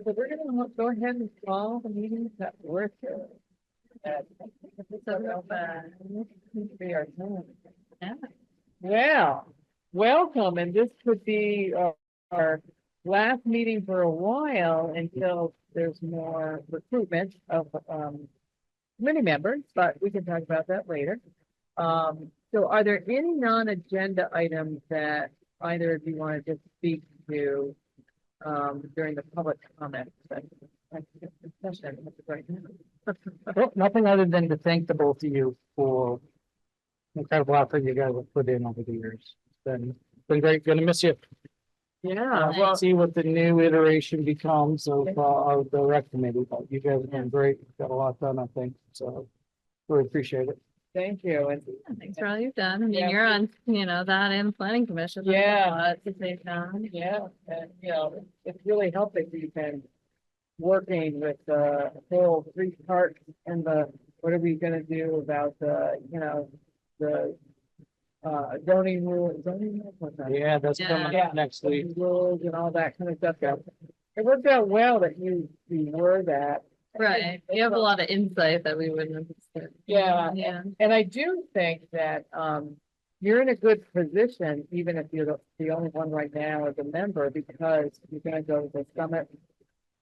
So we're gonna go ahead and call the meeting that work. Well, welcome, and this could be our last meeting for a while until there's more recruitment of committee members, but we can talk about that later. So are there any non-agenda items that either of you want to just speak to during the public comment session right now? Well, nothing other than to thank the both of you for incredible effort you guys have put in over the years. It's been great. Gonna miss you. Yeah, We'll well, see what the new iteration becomes of the rec committee, but you guys have been great. Got a lot done, I think, so we appreciate it. thank you. And Yeah, thanks for all you've done. I mean, Yeah. you're on, that and planning commission. That's a Yeah. lot to take on. yeah, and it's really helping if you've been working with the whole three parts and what are we gonna do about the zoning rules, what's that? Yeah, that's coming Yeah. up next week. Rules and all that kind of stuff. It worked out well that you were that. Right. You have a lot of insight that we wouldn't have. Yeah, Yeah. and I do think that you're in a good position, even if you're the only one right now as a member, because you're gonna go to the summit.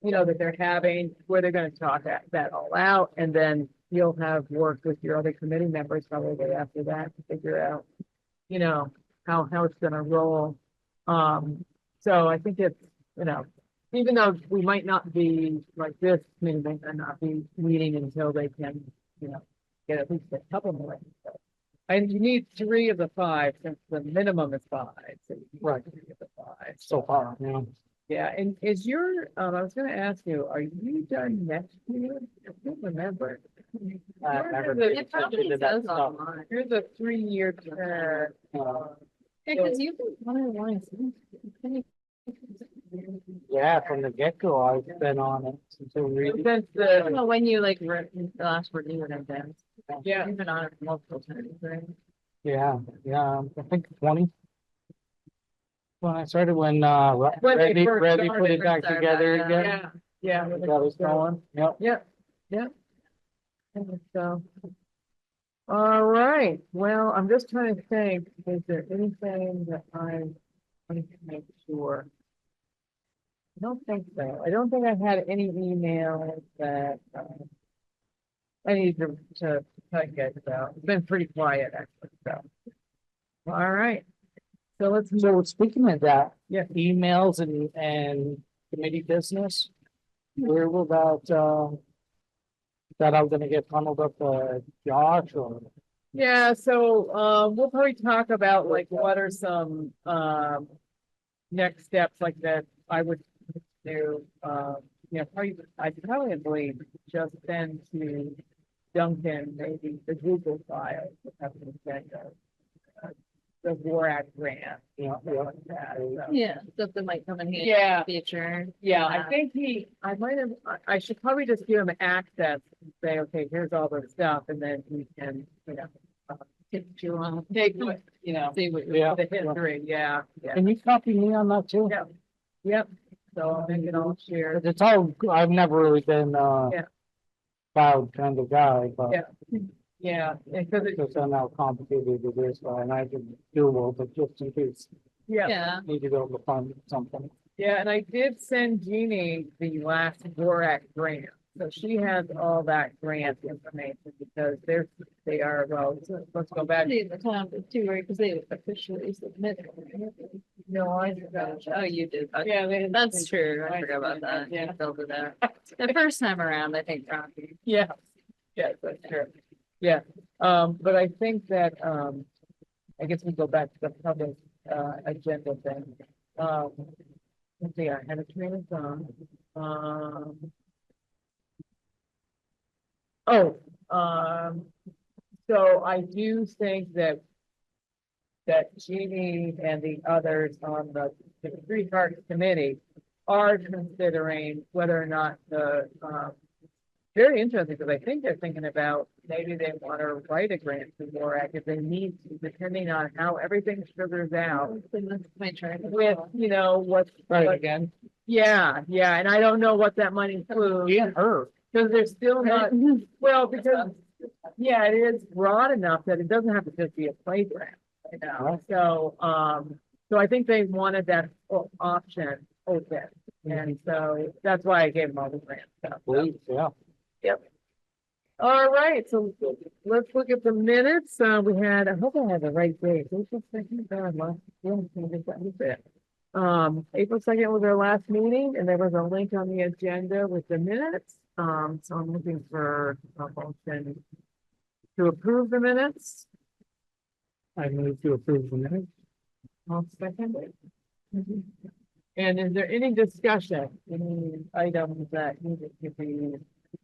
That they're having, where they're gonna talk that all out, and then you'll have worked with your other committee members probably after that to figure out, how it's gonna roll. So I think it's, even though we might not be like this committee may not be meeting until they can, get at least a couple more. And you need 3 of the 5 since the minimum is 5. So you need Right. 3 of the 5. So far, you know. Yeah, and is your, I was gonna ask you, are you done next year? I can't remember. I've never You're paid It probably attention to that says stuff. online. You're the 3-year term. Because you've been one of the ones. Yeah, from the get-go, I've been on it since it really. Since I don't the, know when you like wrote the last word you would have been. yeah, You've been on it multiple times, right? Yeah, I think 20. When I started, when When they Reddy first put it started. back Started together back, again. yeah. Got us going, yep. Yeah. And so. All right, well, I'm just trying to think, is there anything that I want to make sure? I don't think so. I don't think I've had any emails that, I need to tell you guys about. It's been pretty quiet actually, so. All right. So let's move. So speaking of that, Yeah. emails and committee business, where will that I'm gonna get funneled up Josh or? Yeah, so we'll probably talk about like what are some next steps like that I would do. I'd probably just send to Duncan maybe the Google file, the WARAC grant, Yeah, stuff like that. So, Yeah, something might come in handy in Yeah. the future. yeah, I think I should probably just give him access and say, okay, here's all the stuff, and then he can, If you want. take what, See what. Yeah. the history, yeah. Can you copy me on that too? Yeah. Yep, so I'll make it all shared. It's all, I've never really been Yeah. cloud kind of guy, but Yeah. Yeah, because because I know how complicated it is, so I imagine doable, but just in case yeah, Yeah, need to go to fund something. yeah, and I did send Jeannie the last Borac grant. So she has all that grant information because they are, well, let's go back. see the time too, right, because they officially submitted. No, I forgot. Oh, you did. Okay. Yeah, That's true. I forgot about that. Yeah. I filled it out. The first time around, I think, Rocky. Yeah, yeah, that's true. Yeah, but I think that, I guess we go back to the public, agenda thing. Let's see, I had a train of thought. So I do think that Jeannie and the others on the 3 parts committee are considering whether or not very interesting, because I think they're thinking about maybe they want to write a grant to WARAC if they need to, depending on how everything sugars out My turn. with, what's Right, what- again, Yeah, yeah, and I don't know what that money includes, Yeah, her. because they're still not, well, because, yeah, it is broad enough that it doesn't have to just be a playground, you know, Right. so I think they wanted that option open, and so that's why I gave them all the grant stuff. Please, yeah. All right, so let's look at the minutes. We had, I hope I had the right date. April 2nd, God, last, yeah, that was it. April 2nd was our last meeting, and there was a link on the agenda with the minutes. So I'm looking for a motion to approve the minutes. I move to approve the minutes. I'll second it. And is there any discussion, any items that needed to be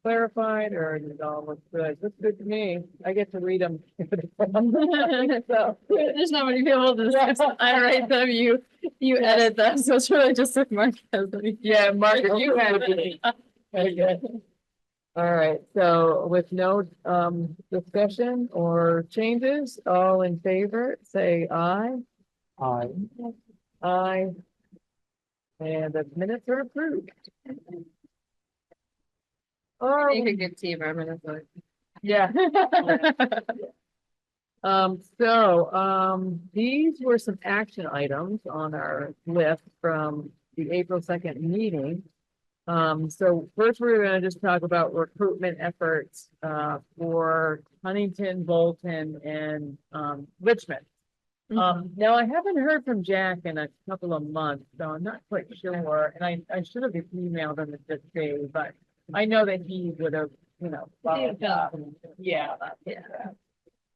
clarified, or is it all looks good? Looks good to me. I get to read them. So, There's not many people to discuss. I write them, you edit them, so it's really just like Mark has them. yeah, Margaret, you had it. Very good. All right, so with no discussion or changes, all in favor, say aye. Aye. Aye. And the minutes are approved. Oh, Make a good team, I'm gonna vote. yeah. These were some action items on our list from the April 2nd meeting. So first we're gonna just talk about recruitment efforts, for Huntington, Bolton, and, Richmond. Now I haven't heard from Jack in a couple of months, so I'm not quite sure, and I should have emailed him at this day, but I know that he would have, you know, followed up. Yeah. Yeah.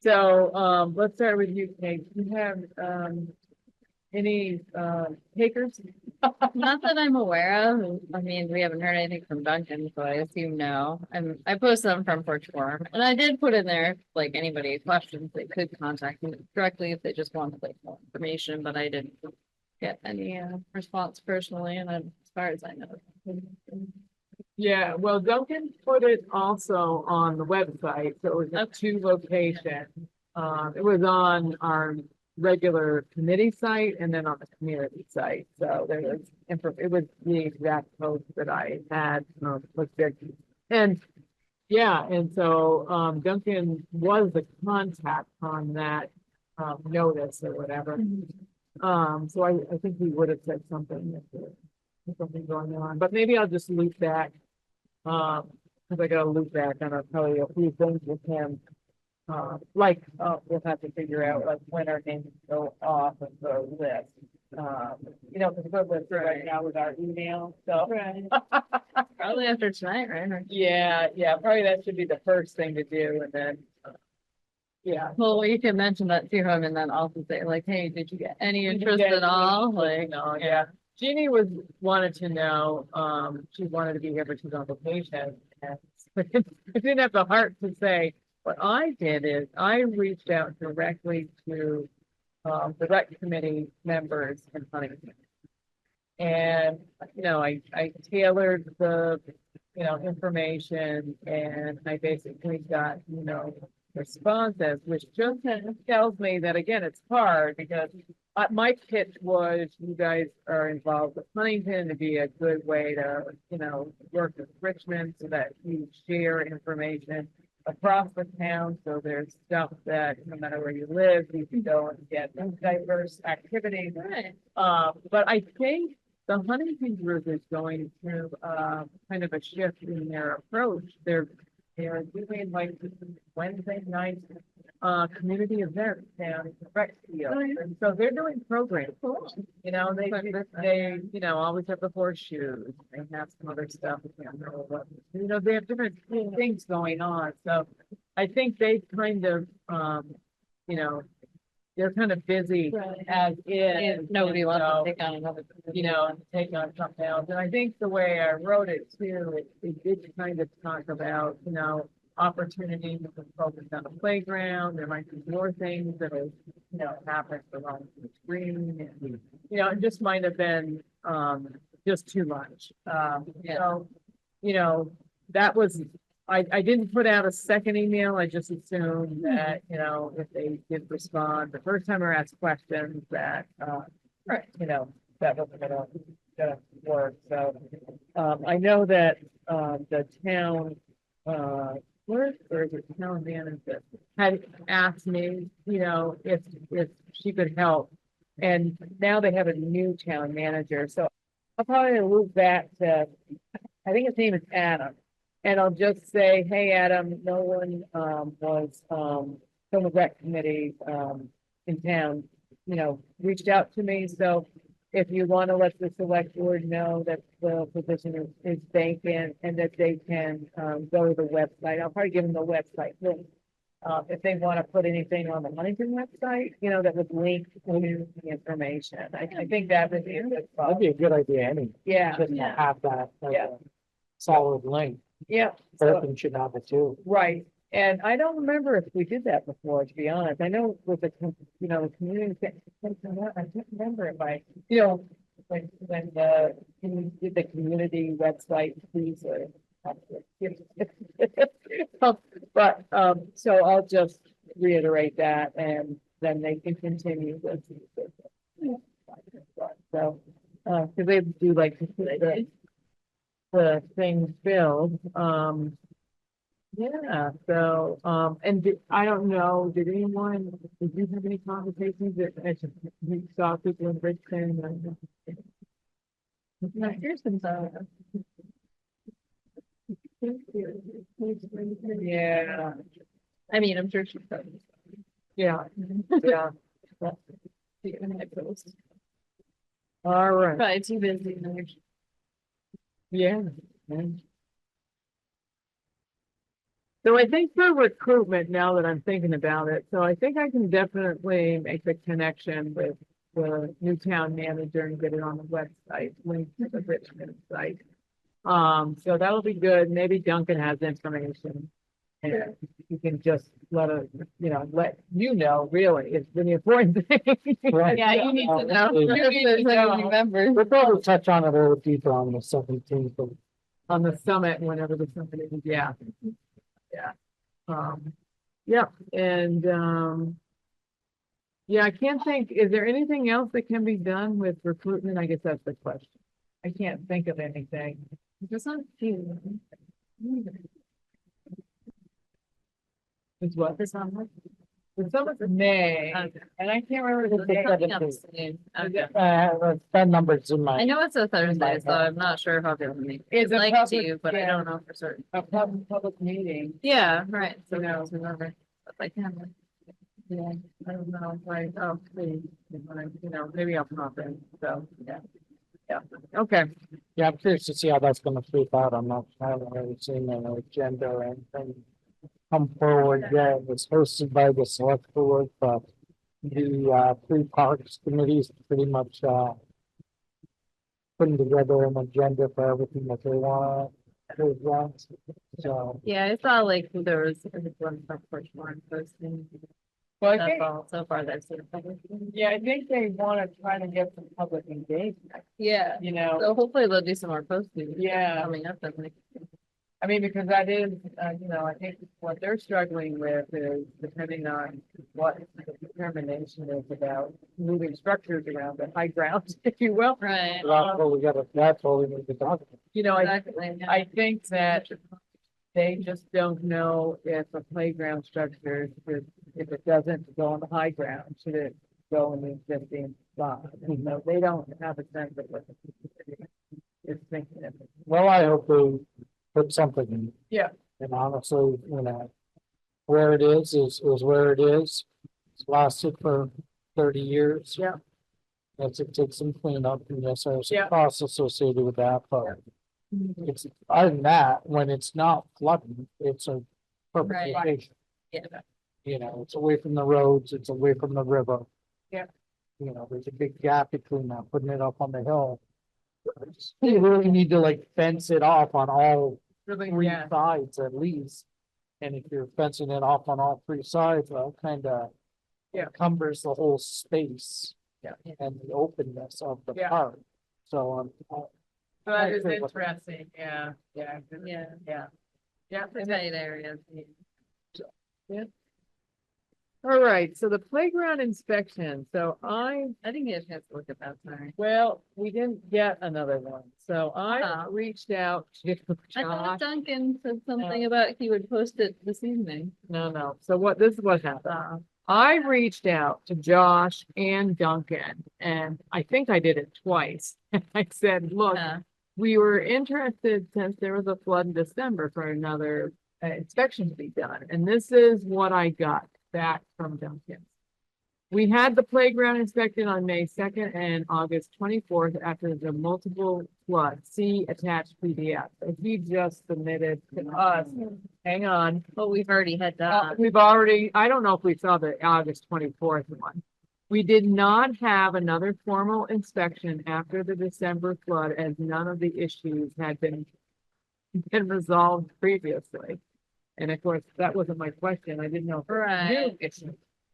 So, let's start with you, Kate. Do you have, any, takers? Not that I'm aware of. I mean, we haven't heard anything from Duncan, so I assume no. And I posted them from Porch Forum, and I did put in there, like, anybody had questions, they could contact me directly if they just wanted like more information, but I didn't get any response personally, and as far as I know. Yeah, well, Duncan put it also on the website, so it was at two locations. It was on our regular committee site and then on the community site, so there was, it was the exact post that I had, was good. And, yeah, and so, Duncan was the contact on that, notice or whatever. So I think he would have said something if there was something going on, but maybe I'll just loop back. Cause I gotta loop back on probably a few things with him. We'll have to figure out like when our names go off of the list. You know, cause we're listed right now with our email, so. Right. Probably after tonight, right? Yeah, probably that should be the first thing to do, and then, yeah. Well, you can mention that to him and then also say like, hey, did you get any interest Yeah, at all? Like, no, yeah. Jeannie wanted to know, she wanted to be here, but she's on vacation. And I didn't have the heart to say, what I did is I reached out directly to, the rec committee members in Huntington. And, you know, I tailored the, you know, information, and I basically got, you know, responses, which just tells me that, again, it's hard because my pitch was you guys are involved with Huntington to be a good way to, you know, work with Richmond so that you share information across the town. So there's stuff that no matter where you live, you can go and get diverse activities. right. But I think the Huntington group is going through, kind of a shift in their approach. They're doing like Wednesday night, community events down in the rec field. And so they're doing programs, you know, they, you know, always have the horseshoes. They have some other stuff. I can't remember what, you know, they have different things going on. So I think they kind of, you know, they're kind of busy as is. And nobody wants So, to take on another. you know, and take on something else. And I think the way I wrote it too, it did kind of talk about, you know, opportunities to focus on the playground. There might be more things that will, you know, happen around the screen. And, you know, it just might have been, just too much. So, you know, that was, I didn't put out a second email. I just assumed that, you know, if they did respond the first time or asked questions that, Right. you know, that wasn't gonna to work, so. I know that, the town, clerk or the town manager had asked me, if she could help. And now they have a new town manager, so I'll probably move back to, I think his name is Adam. And I'll just say, hey, Adam, no one, was, from the rec committee, in town, reached out to me, so if you want to let the select board know that the position is vacant and that they can, go to the website, I'll probably give them the website link. If they want to put anything on the Huntington website, that would link to the information. I think that would be a good. That'd be a good idea, anyway. Yeah, Just to Yeah. have that as Yeah. a solid link. yeah. So- Burton should have it too. Right, and I don't remember if we did that before, to be honest. I know with the, the community, I can't remember if I, when we did the community website, please, or. But, so I'll just reiterate that and then they can continue with. So, cause they do like the thing filled, yeah, so, I don't know, did you have any conversations that, you saw people in Richmond? No, here's some, Yeah, I mean, I'm sure she's probably. yeah, yeah, I post. all right, Probably too busy. yeah. So I think for recruitment, now that I'm thinking about it, so I think I can definitely make the connection with the new town manager and get it on the website, link to the Richmond site. So that'll be good. Maybe Duncan has information. And you can just let really, it's really important thing. Right. Yeah, you need to know. Absolutely. If there's any new members. We'll probably touch on it a little deeper on the 17th, but On the summit, whenever the summit is, yeah. Yeah. Yeah, and, yeah, I can't think, is there anything else that can be done with recruitment? I guess that's the question. I can't think of anything. Just not few. It's what? This one. The summit's in May, Okay. and I can't remember the It's date. Coming up soon. Okay. that number's in my. I know it's a Thursday, my so head. I'm not sure if I'll be able to make. It's I'd a like public- to, but I yeah. don't know for certain. A public meeting, Yeah, right. So You know. it's remember. If I can. yeah, I don't know, like, please, maybe I'll pop in, so, yeah. Yeah, okay, Yeah, I'm curious to see how that's gonna flip out. I haven't really seen an agenda or anything come forward yet. It was hosted by the select board, but the three parks committees pretty much putting together an agenda for everything that they want. So, Yeah, I saw like there was one from Porchmore posting. well, I That's think, all so far that I've seen. yeah, I think they wanna try to get some public engagement, Yeah, so hopefully they'll do some more posting. Yeah. Coming up and like. I mean, because that is, I think what they're struggling with is depending on what the determination is about moving structures around the high ground, if you will. Right. that's what we need to talk about. Exactly. yeah. I think that they just don't know if a playground structure, if it doesn't go on the high ground, should it go in the existing spot? They don't have a sense of what the community is thinking of it. Well, I hope they put something in. Yeah. And honestly, where it is where it is. It's lasted for 30 years. Yeah. Yes, it takes some cleanup and yes, there's Yeah. a cost associated with that, but it's, other than that, when it's not flooding, it's a perfect Right. location. Yeah. It's away from the roads, it's away from the river. Yeah. There's a big gap between that, putting it up on the hill. You really need to like fence it off on all Really, three yeah, sides at least. And if you're fencing it off on all three sides, well, kind of Yeah. encumbers the whole space. Yeah. And the openness of the Yeah. park. So, so that is Okay, what- interesting, yeah. Yeah. Yeah, The and tight areas. All right, so the playground inspection, so I didn't get a chance to look at that, sorry. well, we didn't get another one, so I Oh. reached out to I thought Josh. Duncan said something about he would post it this evening. No, so this is what happened. I reached out to Josh and Duncan, and I think I did it twice. I said, look, Yeah. we were interested since there was a flood in December for another inspection to be done, and this is what I got back from Duncan. We had the playground inspected on May 2nd and August 24th after the multiple floods. See attached PDF. So he just submitted to us. Hang on. But we've already had that. We've already, I don't know if we saw the August 24th one. We did not have another formal inspection after the December flood as none of the issues had been resolved previously. And of course, that wasn't my question. I didn't know. if it was a new Right. issue.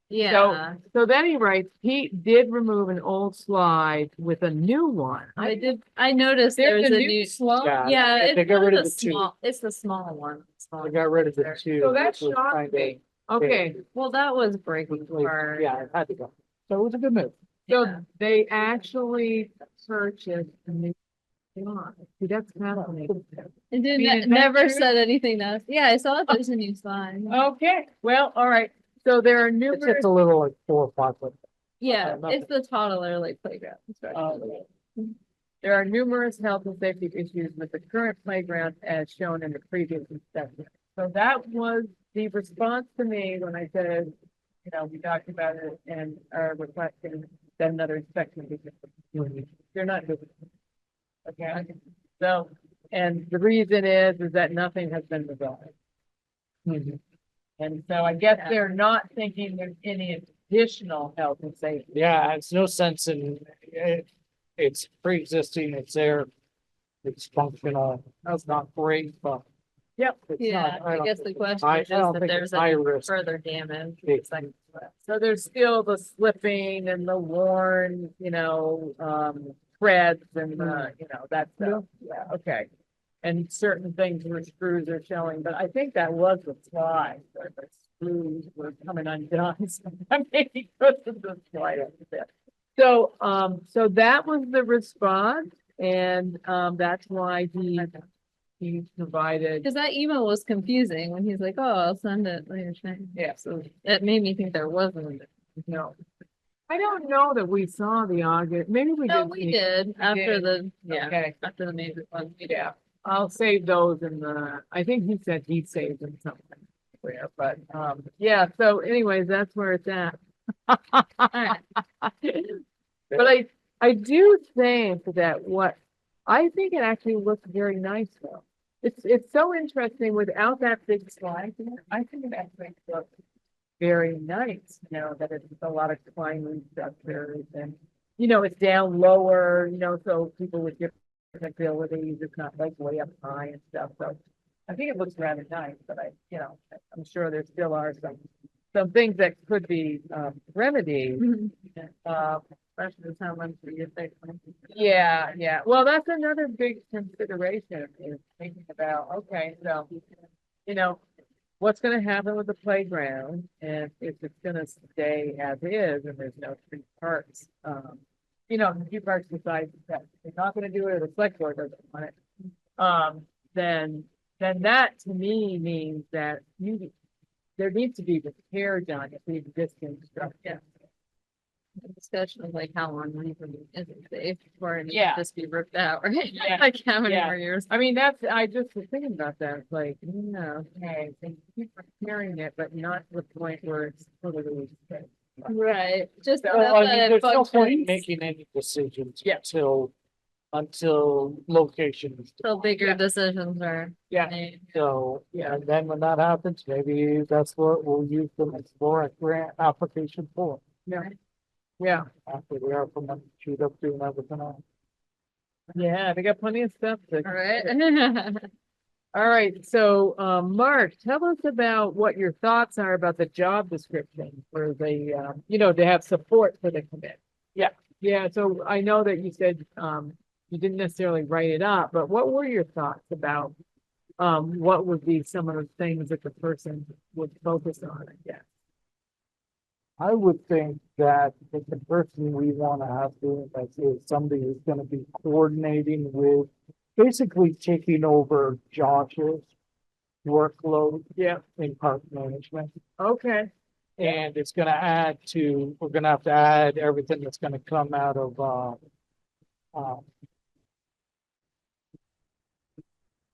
Yeah, So then he writes, Pete did remove an old slide with a new one. I noticed There's there's a a new new. slide. Yeah, They it's got one rid of of the the two. small, it's the small one. I got rid of the two. So that which was shocked kinda- me. Okay, Well, that was breaking apart. Yeah, it had to go. So it was a good move. so Yeah. they actually purchased a new slide. See, that's fascinating. It mean, didn't, is that never true? said anything else. Yeah, I saw there's a new sign. Okay, well, all right. So there are It's numerous. just a little like 4 or 5 foot. Yeah, nothing. it's the toddler like playground. instruction. There are numerous health and safety issues with the current playground as shown in the previous inspection. So that was the response to me when I said, we talked about it and are requesting that another inspection be done. They're not doing it. Okay, so, and the reason is that nothing has been resolved. And so I guess they're not thinking there's any additional health and safety. Yeah, it's no sense in it. It's pre-existing, it's there. It's functional. That's not great, but. Yep. it's Yeah, not- I don't guess think the it's- question I is don't that think there's it's high any risk. further damage. Big. So there's still the slipping and the worn, threads and that stuff. Yeah, okay. And certain things where screws are showing, but I think that was the slide, where the screws were coming undone. So I maybe because of the slide. So, so that was the response, and that's why he provided. Cause that email was confusing when he's like, oh, I'll send it later tonight. Yeah. So it made me think there wasn't. No. I don't know that we saw the August, maybe we No, did. we did after the, yeah, Okay, after the major one. we did. yeah, I'll save those in I think he said he saved them something. Where, but, yeah, so anyways, that's where it's at. Alright. But I do think that I think it actually looks very nice though. It's so interesting without that big slide there. I think it actually looks very nice, that it's a lot of climbing structures and, it's down lower, so people with different abilities, it's not like way up high and stuff. So I think it looks rather nice, but I'm sure there still are some things that could be remedied. Question is how much do you think? Yeah. Well, that's another big consideration is thinking about, okay, so, what's gonna happen with the playground and if it's gonna stay as is and there's no free parks. If you parks decide that they're not gonna do it or the select board doesn't want it. Then that to me means that there needs to be repair done if the existing structure. Discussion of like how long even is it safe for it to Yeah. just be ripped out, right? Yeah. Like how many Yeah. more years? I mean, I just was thinking about that, it's like, okay, they keep repairing it, but not to the point where it's totally. Right, just. So, enough Well, I that mean, it there's no point in functions making any decisions. Yeah. Until location is. Till bigger Yeah. decisions are Yeah. made. So, Yeah. and then when that happens, maybe that's what we'll use them for a grant application for. Yeah, After the ARPA money chewed up doing everything else. yeah, they got plenty of stuff to. All right. All right, so, Mark, tell us about what your thoughts are about the job description for the, to have support for the commit. Yeah, so I know that you said, you didn't necessarily write it up, but what were your thoughts about, what would be some of the things that the person would focus on, I guess? I would think that the person we wanna have doing this is somebody who's gonna be coordinating with, basically taking over Josh's workload Yeah, in park management. okay, And it's gonna add to, we're gonna have to add everything that's gonna come out of,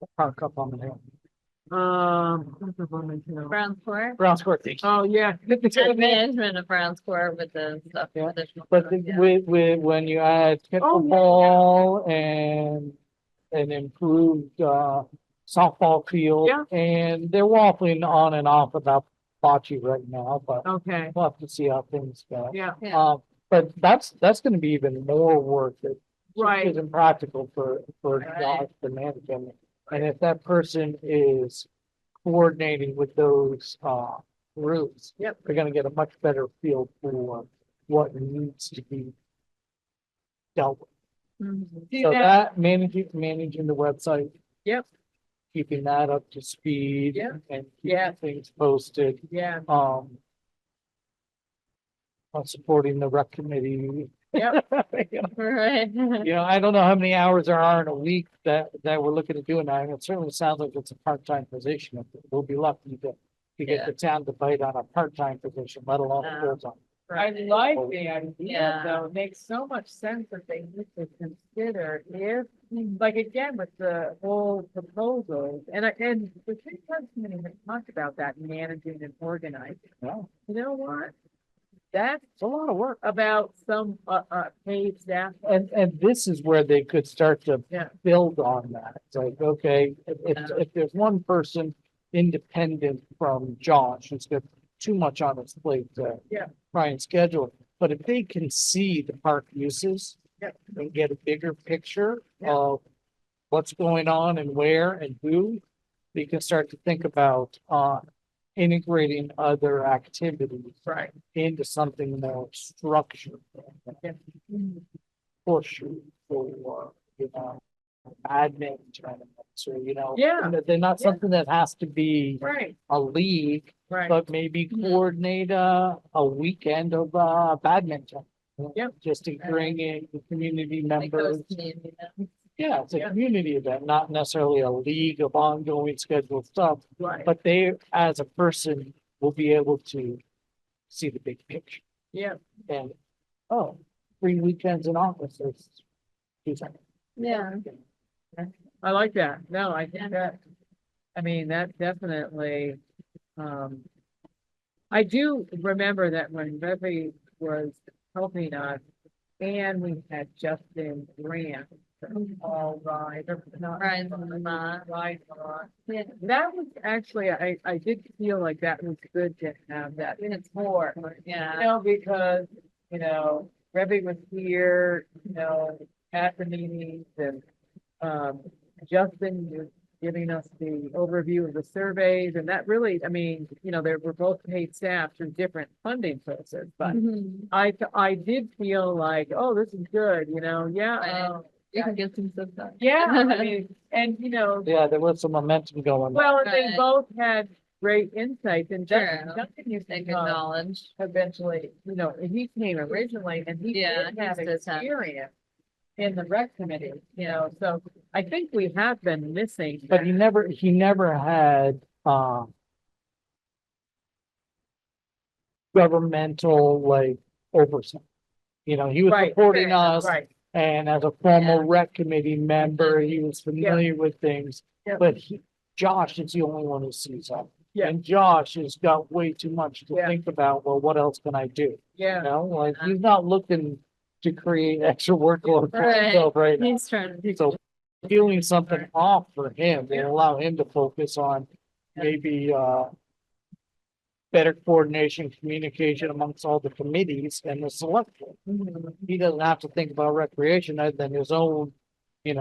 the park up on the hill. what's the one I know? Brown's Court. Brown's Court thing. Oh, yeah. And management of Brown's Court with the stuff. Yeah, additional But stuff, yeah. when you add Oh, yeah. pickleball and an improved, softball field. Yeah. And they're waffling on and off about bocce right now, but Okay, we'll have to see how things go. yeah, Yeah. But that's gonna be even more work that just right, isn't practical for Right. Josh to manage them. And if that person is coordinating with those, groups. Yep. They're gonna get a much better feel for what needs to be dealt with. Mhm. See So that? that, managing the website. Yep. Keeping that up to speed. Yep. And Yeah. keeping things posted, Yeah, on supporting the rec committee. Yep. You know, Right. I don't know how many hours there are in a week that we're looking at doing that, and it certainly sounds like it's a part-time position. We'll be lucky to get Yeah. the town to bite on a part-time position, let alone a Um, full-time. I like the idea, Yeah. though, it makes so much sense that they need to consider if, like, again, with the whole proposals, and the city council committee has talked about that, managing and organizing. Yeah, You know what? That's it's a lot of work. about some, paid staff, And this is where they could start to Yeah. build on that. It's like, okay, if there's one person independent from Josh who's got too much on his plate to Yeah. try and schedule, but if they can see the park uses Yeah. and get a bigger picture Yeah. of what's going on and where and who, they can start to think about integrating other activities right? into something more structured. Yeah. Push for, admin tournaments or, Yeah. and that they're not Yeah. something that has to be Right, a league, right, but maybe Mhm. coordinate a weekend of badminton. Yep. Just to bring in the community Like those members. community events. Yeah, it's a Yeah. community event, not necessarily a league of ongoing scheduled stuff, right, but they, as a person, will be able to see the big picture. yeah, And, oh, 3 weekends in office is. Yeah. I like that, no, I Yeah. think that, I mean, that definitely, I do remember that when Bevy was helping us, and we had Justin Grant, all right, not. Rise on the Vermont. Rise on. Yeah. That was actually, I did feel like that was good to have that support. Yeah. Because, Rebby was here, at the meetings and, Justin was giving us the overview of the surveys and that really, I mean, they were both paid staff through different funding sources, but Mhm. I did feel like, oh, this is good, yeah. Right. You can get some stuff done. Yeah, I mean, and Yeah, there was some momentum going. well, and they Right. both had great insights and Sure. Justin used to They good come knowledge. eventually, and he came originally and he Yeah, did have he does have- experience in the rec committee, so I think we have been missing. But he never had, governmental like oversight. He was Right, reporting fair enough, us, Right, and as a former Yeah. rec committee member, he was familiar with things. Yeah. But Josh is the only one who sees that. Yeah. And Josh has got way too much to Yeah. think about, well, what else can I do? yeah, Like, he's not looking to create extra workload for Right. himself right now. He's trying to do. So peeling something Right. off for him Yeah. will allow him to focus on Yeah. maybe, better coordination, communication amongst all the committees and the select board. Mhm. He doesn't have to think about recreation other than his own, he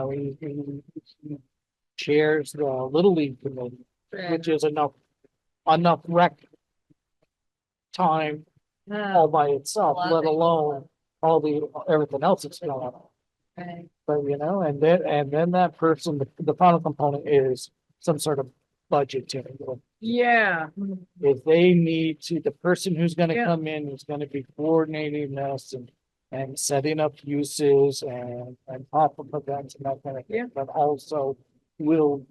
chairs the Little League committee, which is enough rec time all by itself, lot let of alone everything else that's going on. Right. But, and then that person, the final component is some sort of budgetary. Yeah, If they need to, the person who's gonna Yeah. come in is gonna be coordinating this and setting up uses and pop-up events and that kind of Yeah. thing, but also will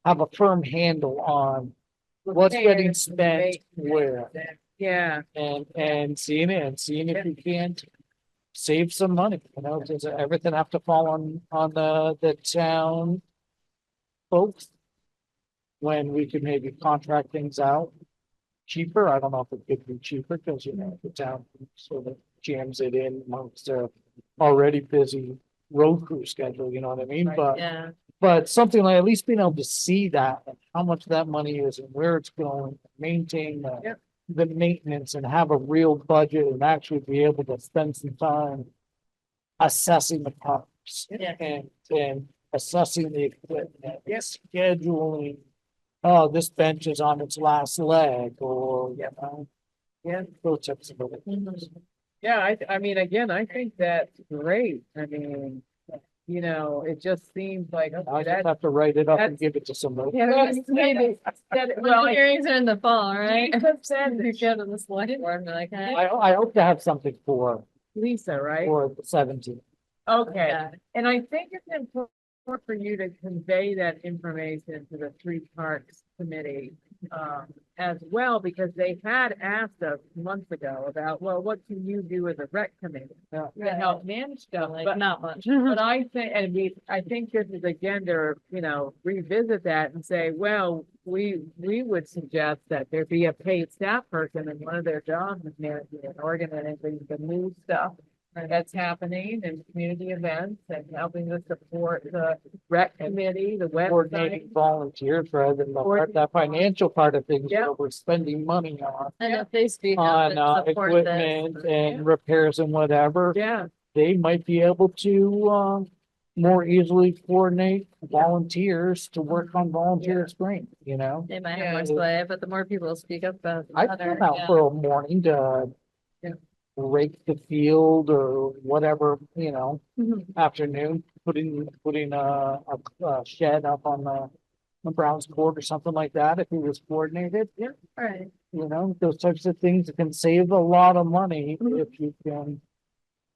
have a firm handle on what's getting spent where yeah, and seeing if you can't save some money, does everything have to fall on the town folks? When we could maybe contract things out cheaper, I don't know if it could be cheaper, because the town sort of jams it in amongst their already busy road crew schedule, you know what I mean? Right. Yeah, But something like at least being able to see that, and how much that money is and where it's going, maintain Yep. the maintenance and have a real budget and actually be able to spend some time assessing the parks Yeah. and assessing the equipment, Yes. scheduling. Oh, this bench is on its last leg, or, yeah. those types of things. Mhm. Yeah, I mean, again, I think that's great. I mean, it just seems like, I okay, just that's. have to write it up and that's- give it to somebody. Yeah, maybe. Well, Well, hearings are in the fall, right? Lisa said You that go to the select board and be like, hey. I hope to have something for Lisa, right? the 17th. Okay, Yeah. and I think it's important for you to convey that information to the three parks committee. As well, because they had asked us months ago about, well, what can you do as a rec committee? To help manage stuff, Like, but not much. But I think, I think this is again to, revisit that and say, well, we would suggest that there be a paid staff person and one of their jobs is managing and organizing the new stuff that's happening and community events and helping to support the rec committee, the Coordinating website. volunteers rather than that financial part of things Yeah. that we're spending money on. And if they speak up On and support this. equipment and repairs and whatever, Yeah, they might be able to more easily coordinate volunteers to work on volunteer screen, They might have more Yeah. sway, but the more people speak up, the I better. come out for a morning to Yeah. rake the field or whatever, Mhm. afternoon, putting a shed up on the Browns court or something like that, if it was coordinated. Right. Those types of things can save a lot of money Mhm. if you can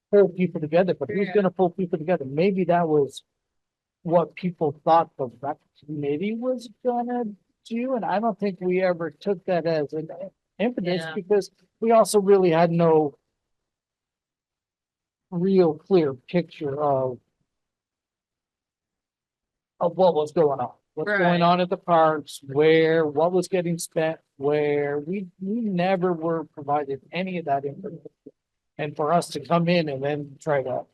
pull people together, but who's Yeah. gonna pull people together? Maybe that was what people thought the rec committee was gonna do, and I don't think we ever took that as an impetus, Yeah. because we also really had no real clear picture of what was going on. What's Right. going on at the parks, what was getting spent, where we never were provided any of that information. And for us to come in and then try to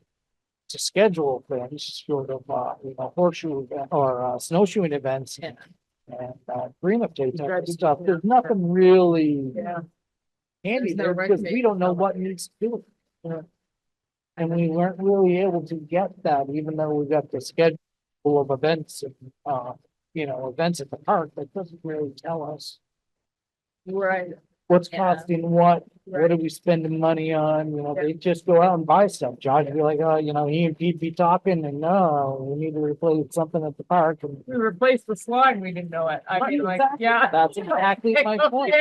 schedule things sort of, horseshoe event or snowshoeing events. Yeah. And green update type Right. of stuff, there's nothing really yeah, handy There's no there because we don't know what needs to do. Yeah. And we weren't really able to get that, even though we got the schedule of events and, events at the park, that doesn't really tell us right. what's Yeah. costing what are we spending money on, they just go out and buy stuff. Josh would be like, oh, he and Pete be talking and no, we need to replace something at the park and. We replaced the slide, we didn't know it. I mean, like, Exactly. yeah. That's exactly my point. They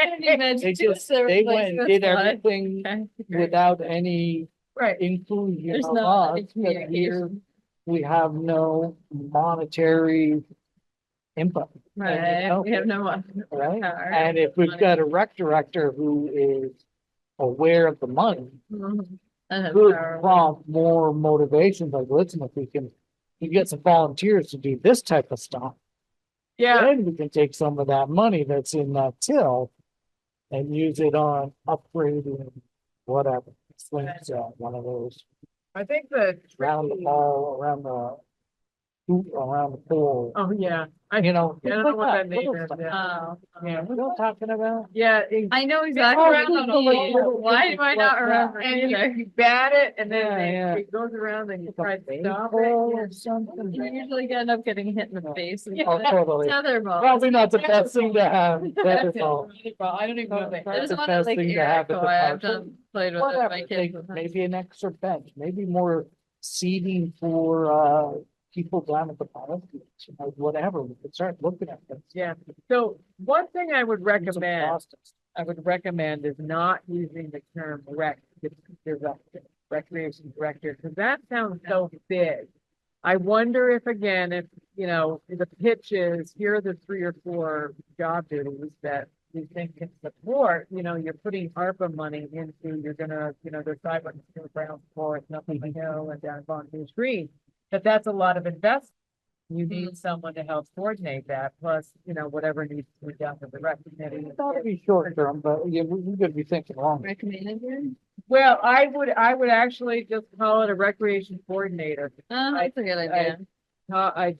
went and did everything without any Right, inclusion There's of no us, any that communication. we have no monetary input. Right, we have no one. Right? Power. And if we've got a rec director who is aware of the money, Mhm. And have could power. prompt more motivation, like, listen, if we get some volunteers to do this type of stuff, yeah, then we can take some of that money that's in that till and use it on upgrading whatever. Swing set, one of those, I think the. round the ball, around the hoop, around the pole, Oh, yeah, things I don't know like what that name little is, stuff. yeah. Oh. Yeah. You know what I'm talking about? Yeah. I know exactly Oh, what little, you mean. little, Why do I not like remember And either? you bat it and then Yeah. it goes around and you Like try a to stop baseball it. or something. You usually end up getting hit in the face. and Oh, totally. Tetherball. Probably not the best thing to have. That is all. I don't even know that. There's the one best at like thing to have at the Iroquois, I've park. done, played with it, Whatever, my kids. maybe an extra bench, maybe more seating for, people down at the bottom, whatever, we could start looking at this. Yeah, so one thing I would Some recommend, costs. is not using the term director, recreation director, because that sounds so big. I wonder if, again, if, the pitch is, here are the 3 or 4 job duties that we think can support, you're putting ARPA money into, you're gonna, there's sidewalks, ground floor, nothing to hill and down Bonfield Green. But that's a lot of investment. You need someone to help coordinate that, plus, whatever needs to be done with the rec committee. That'll be short term, but yeah, we're gonna be thinking long. Recommended here? Well, I would actually just call it a recreation coordinator. That's a good idea. I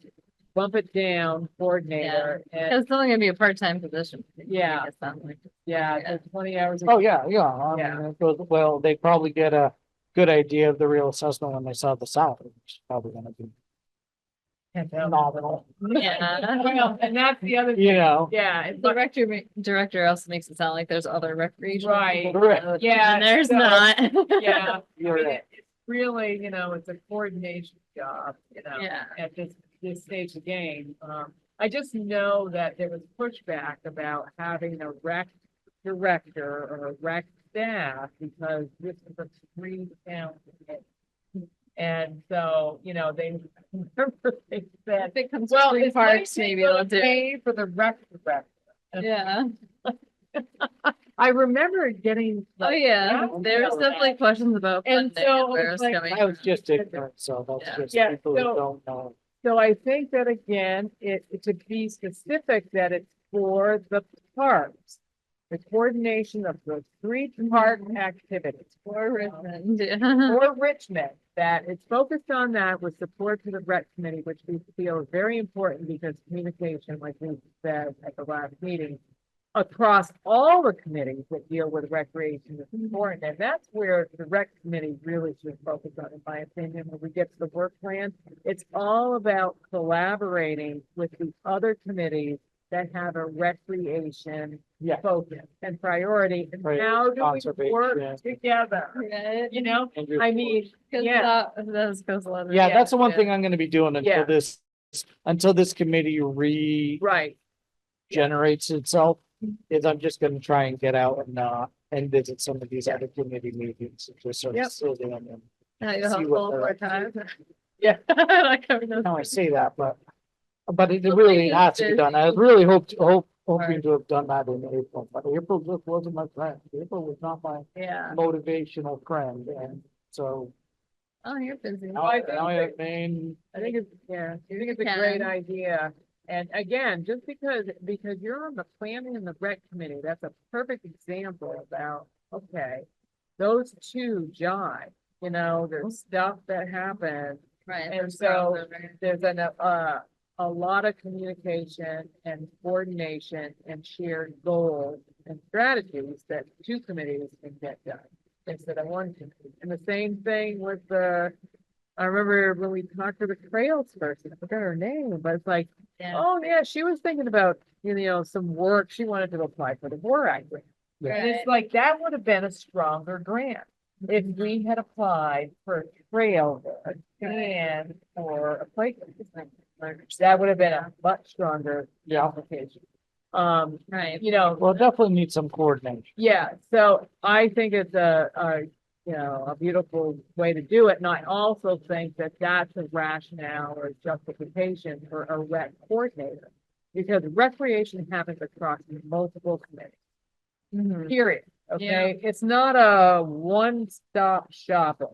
bump it down, coordinator, and, It's only gonna be a part-time position. Yeah. It sounds like. yeah, Yeah. the 20 hours. Oh, yeah, yeah, I Yeah. mean, it goes, well, they probably get a good idea of the real assessment when they saw the salary, which is probably gonna be nominal, Yeah. Well, and that's the other, you know? yeah, it's The like, director also makes it sound like there's other recreation. Right. people, Correct. Yeah, And there's so- not. yeah. I You're mean, right. it's really, it's a coordination job, Yeah. at this stage of the game. I just know that there was pushback about having a rec director or a rec staff because this is a 3-town committee. And so, they said, If it comes well, to three it's parts, nice maybe to they'll do. pay for the rec director. Yeah. I remember getting. Oh, like, yeah. emails There was about definitely that. questions about. And funding so where it's it's like- coming I was from. just ignorant, so that's Yeah. just Yeah, people who so- don't know. So I think that again, it to be specific that it's for the parks. The coordination of the 3 park activities For Richmond, yeah. for Richmond, that it's focused on that with support to the rec committee, which we feel is very important because communication, like we said at the last meeting, across all the committees that deal with recreation is important, and that's where the rec committee really should focus on, in my opinion, when we get to the work plan. It's all about collaborating with the other committees that have a recreation Yeah. focus and priority, and Right, how do we work conservation. together? Right. Andrew. I mean, 'Cause yeah. that goes a lot of. Yeah, that's the one yeah. thing I'm gonna be doing Yeah. until this committee regenerates right, itself. Is I'm just gonna try and get out and visit some of these Yeah. other committee meetings, and just sort Yep. of sit in and. Now you'll see have what full they're more up to. time. Yeah. Like having those- No, I say that, but it Well, really maybe has to be there's- done. I really hoping Right. to have done that in April, but April just wasn't my friend. April was not my Yeah. motivational friend, and so. Oh, you're busy. Now I think now I that- mean, I think it's a can. great idea. And again, just because you're on the planning and the rec committee, that's a perfect example about, okay, those 2 jive, there's stuff that happens. Right. And there's so crossover. There's a lot of communication and coordination and shared goals and strategies that 2 committees can get done instead of 1 committee. And the same thing with I remember when we talked to the Trails person, I forgot her name, but it's like, Yeah. oh yeah, she was thinking about, some work. She wanted to apply for the Borac grant. And Right. it's like, that would have been a stronger grant if we had applied for a trail work and for a playground. That would have been a much stronger yeah, application. Right. well, definitely need some coordination. Yeah, so I think it's a beautiful way to do it. And I also think that that's a rationale or justification for a rec coordinator. Because recreation happens across multiple committees, Mhm. period. Okay, it's not a one-stop shopping,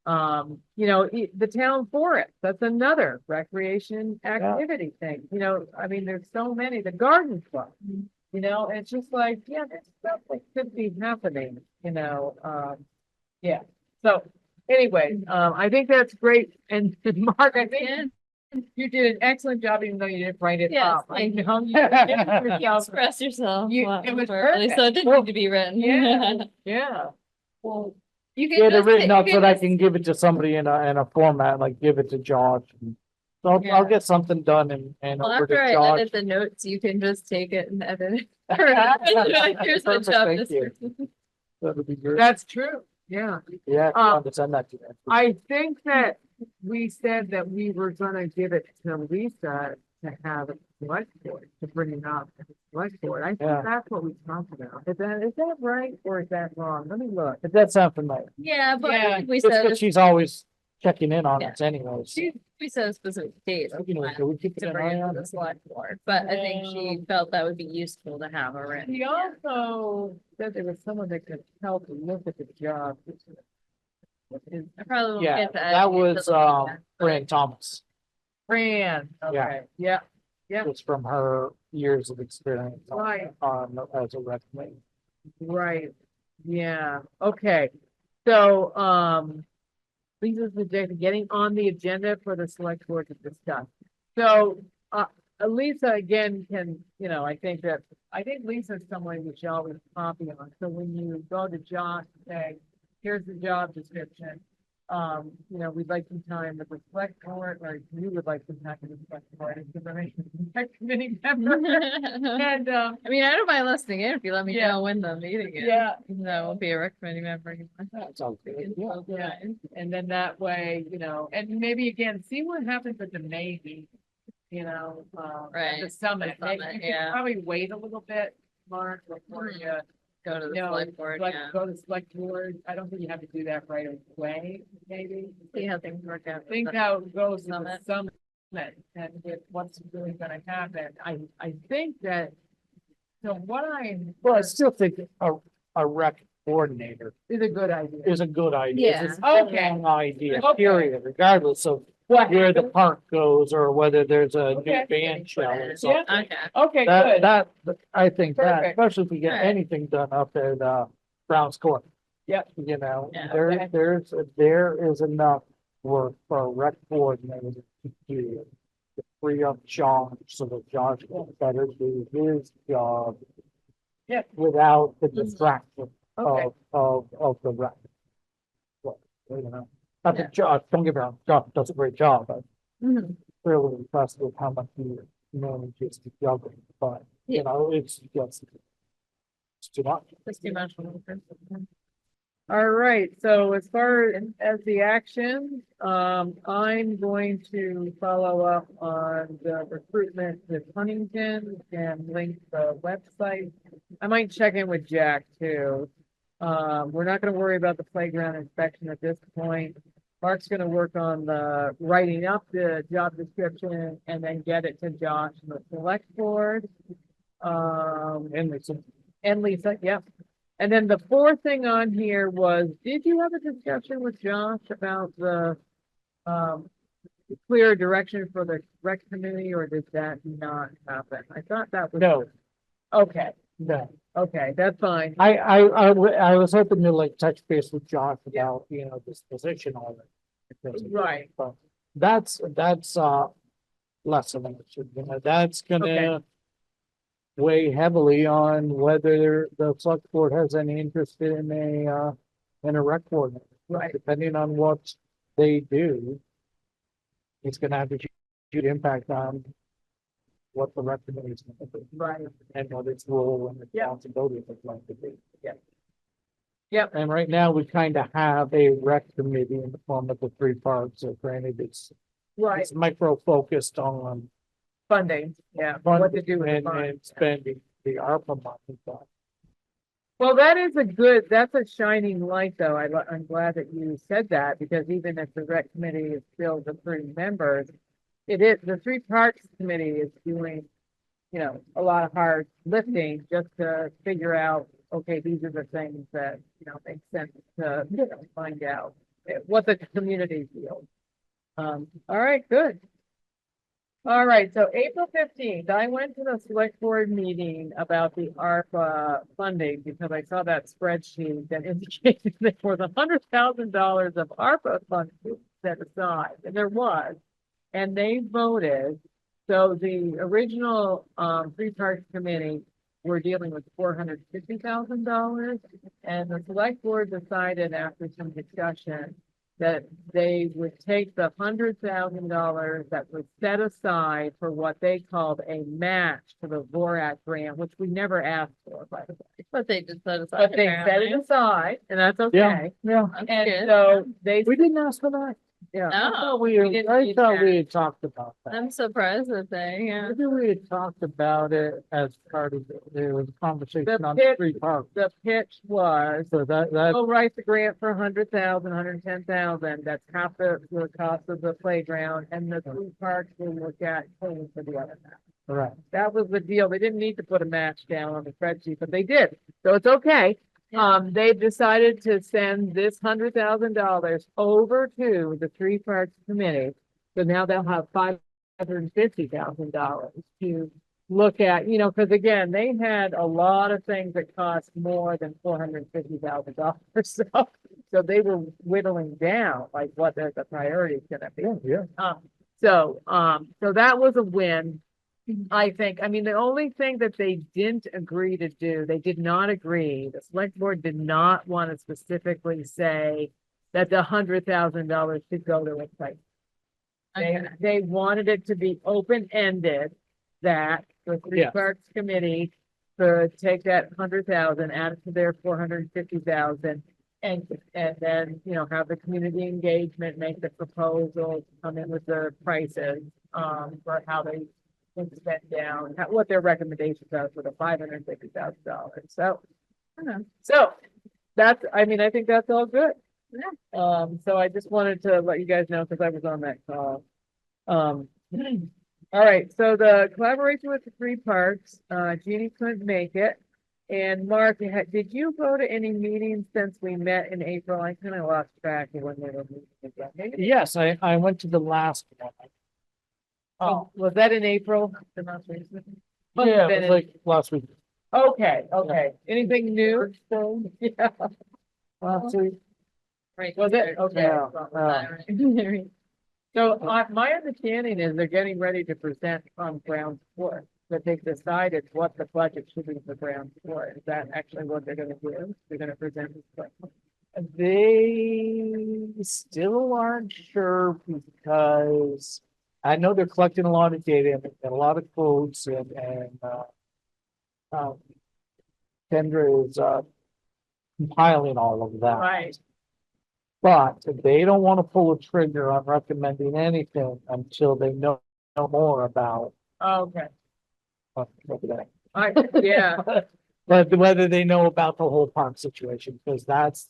the town forest, that's another recreation activity thing, I mean, there's so many, the garden club. It's just like, yeah, there's stuff that could be happening, yeah. So anyway, I think that's great. And Mark, I think you did an excellent job, even though you didn't write it Yes, up. I thank you. know you did yourself. Express yourself. You- well, it was appropriately, so it didn't need to be written. Yeah. Yeah. Well, you can Get it just written take- up you so that I just- can give it to somebody in a format, like give it to Josh. So I'll Yeah. get something done and Well, over after to I Josh. edit the notes, you can just take it and edit it. Here's the Perfect, job thank you. description. That'd be great. That's true. Yeah. Yeah, if you want to send that to me. I think that we said that we were gonna give it to Lisa to have a select board, to bring it up to the select board. I Yeah. think that's what we talked about. Is that right or is that wrong? Let me look. But that sounds familiar. Yeah, but I Yeah, think we Just said, because she's always checking in on Yeah. us anyways. we said a specific date of You know, when do we keep it to an bring eye it to on the it? select board, but I think she felt that would be useful to have already. He also said there was someone that could help look at the job. I probably won't Yeah, get to. that was, Fran Thomas. Fran, okay, yeah, yeah. It's from her years of experience Right. on, as a rec committee. Right, yeah, okay. So, Lisa's suggesting getting on the agenda for the select board to discuss. So, Lisa again can, I think Lisa's someone we should always copy on. So when you go to Josh, say, here's the job description. We'd like some time with the select board, or you would like some time with the select board, because I'm a committee member. And, I mean, I don't mind listening in if you let me Yeah. know when the meeting is. yeah, Even though I won't be a rec committee member. That sounds good. Yeah. yeah, and then that way, and maybe again, see what happens at the maybe, at Right, the summit. the Maybe summit, you could yeah. probably wait a little bit, Mark, before Mhm. you, Go to the No, select board, yeah. go to the select board. I don't think you have to do that right away, maybe. See how things work out. with Think the- how it goes with the Summit. summit and with what's really gonna happen. I think that, so what Well, I still think a rec coordinator is a good idea. is a good idea. Yeah. It's a Okay. strong idea, Okay. period, regardless of What where the happens? park goes or whether there's a new Okay. band shell or Yeah. something. Okay, Okay, That, good. I think that, Perfect. especially if we get Alright. anything done up at, Brown's Court. Yep. Yeah. Okay. There is enough work for a rec coordinator to do. To free up Josh so that Josh can better do his job. Yep. Without the Mhm. distraction Okay. of the rec. Not that Josh, don't get me wrong, Josh does a great job, but Mhm. really impressed with how much he manages to juggle, but, it's just. It's too much. That's too much. All right, so as far as the action, I'm going to follow up on the recruitment with Huntington and link the website. I might check in with Jack too. We're not gonna worry about the playground inspection at this point. Mark's gonna work on the writing up the job description and then get it to Josh and the select board. And Lisa, yep. And then the fourth thing on here was, did you have a discussion with Josh about the clear direction for the rec committee, or did that not happen? I thought that was. No, Okay, no. okay, that's fine. I was hoping to like touch base with Josh about, this position on it. Right. But that's, less of an issue, that's Okay. gonna weigh heavily on whether the select board has any interest in a rec coordinator. Right. Depending on what they do, it's gonna have a huge impact on what the rec committee is gonna do Right, and what its role and Yeah. responsibility is going to be. Yep. And right now, we kind of have a rec committee in the form of the three parts, so granted, right, it's micro-focused on funding, yeah, what to do with the and funds. spending the ARPA money, but Well, that's a shining light, though. I'm glad that you said that, because even if the rec committee is still the three members, the three parks committee is doing, a lot of hard lifting just to figure out, okay, these are the things that, make sense to, find out what the community feels. All right, good. All right, so April 15th, I went to the select board meeting about the ARPA funding because I saw that spreadsheet that indicated there was $100,000 of ARPA funds set aside, and there was. And they voted, so the original, three parks committee were dealing with $450,000. And the select board decided after some discussion that they would take the $100,000 that was set aside for what they called a match to the VORAC grant, which we never asked for, by the way. But they just set aside. But they set it apparently. aside, and that's yeah, okay. yeah. That's And good. so they, We didn't ask for that. Yeah. I No, thought we didn't I need thought we that. had talked about that. I'm surprised that they, yeah. Maybe we had talked about it as part of, there was a conversation The on pit- three parks. The pitch was, So that, oh, write the grant for 100,000, 110,000. That's half the cost of the playground, and the three parks will look at paying for the other half. right, That was the deal. They didn't need to put a match down on the spreadsheet, but they did. So it's okay. Yeah. They've decided to send this $100,000 over to the three parks committee. So now they'll have $550,000 to look at, you know, because again, they had a lot of things that cost more than $450,000. So they were whittling down like what the priority is gonna be. yeah. So that was a win. I think, I mean, the only thing that they didn't agree to do, they did not agree, the select board did not want to specifically say that the $100,000 should go to a site. They wanted it to be open-ended, that the three Yes. parks committee could take that 100,000, add it to their 450,000. And then, you know, have the community engagement, make the proposals, come in with the prices, for how they can spend down, what their recommendations are for the $550,000. So, so that's, I mean, I think that's all good. So I just wanted to let you guys know, because I was on that call. All right, so the collaboration with the three parks, Jeannie couldn't make it. And Mark, did you go to any meetings since we met in April? I kind of lost track of when they were meeting again. Maybe- Yes, I went to the last one. Oh, was that in April? The most recent? Must Yeah, have it been was in- like last week. Okay. Anything new? Yeah. Last week. Right. Was it? Okay. Yeah. So, my understanding is they're getting ready to present on ground floor, that they've decided what the budget should be for ground floor. Is that actually what they're gonna do? They're gonna present this budget? They still aren't sure because I know they're collecting a lot of data and they've got a lot of quotes and Kendra is compiling all of that. Right. But they don't want to pull a trigger on recommending anything until they know more about Okay. what they're Yeah, but whether they know about the whole park situation, because that's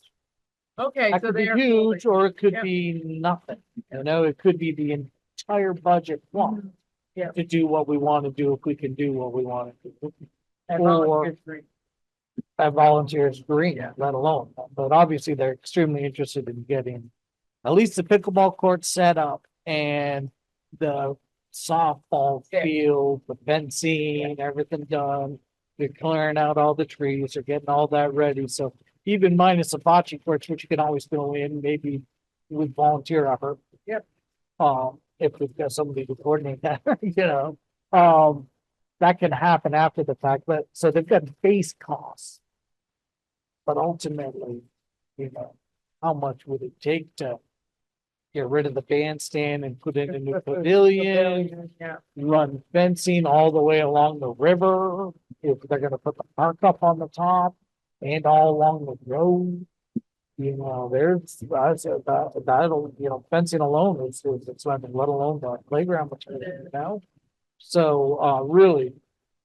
okay, that so could be they are. huge, or it could Yep. be nothing. You know, it could be the entire budget one Yeah. to do what we want to do if we can do what we want to do. And or- volunteers free. Have volunteers green, Yeah. let alone, but obviously they're extremely interested in getting at least the pickleball court set up and the softball Yeah. field, the fencing, everything done. They're clearing out all the trees, they're getting all that ready, so even minus the bocce courts, which you can always fill in, maybe with volunteer effort. Yep. If we've got somebody to coordinate that, you know, that can happen after the fact, but, so they've got base costs. But ultimately, you know, how much would it take to get rid of the bandstand and put in a new pavilion? Yeah, Run fencing all the way along the river, if they're gonna put the park up on the top and all along the road. You know, that'll, you know, fencing alone is expensive, let alone the playground material, you know? So, really,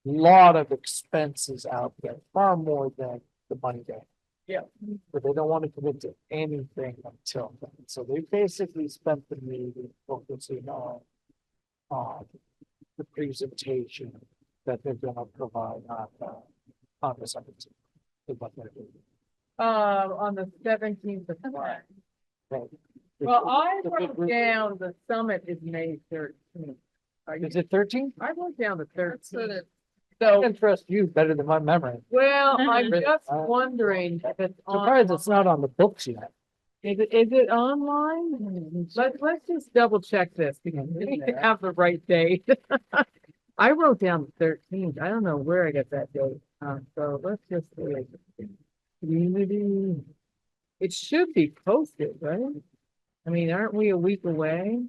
lot of expenses out there, far more than the money they. Yeah. But they don't want to commit to anything until then, so they basically spent the meeting focusing on the presentation that they're gonna provide on the 17th. is what they're doing. on the 17th of March. Right. Well, I The big wrote group- down the summit is May 13th. Is it 13? I wrote down the That's what 13th. it- I So, can trust you better than my memory. well, I'm Really? just wondering if it's Surprised it's not on the books yet. Is it online? Let's just double check this because we can have the right date. I wrote down the 13th. I don't know where I got that date. So let's just see. Community. It should be posted, right? I mean, aren't we a week away?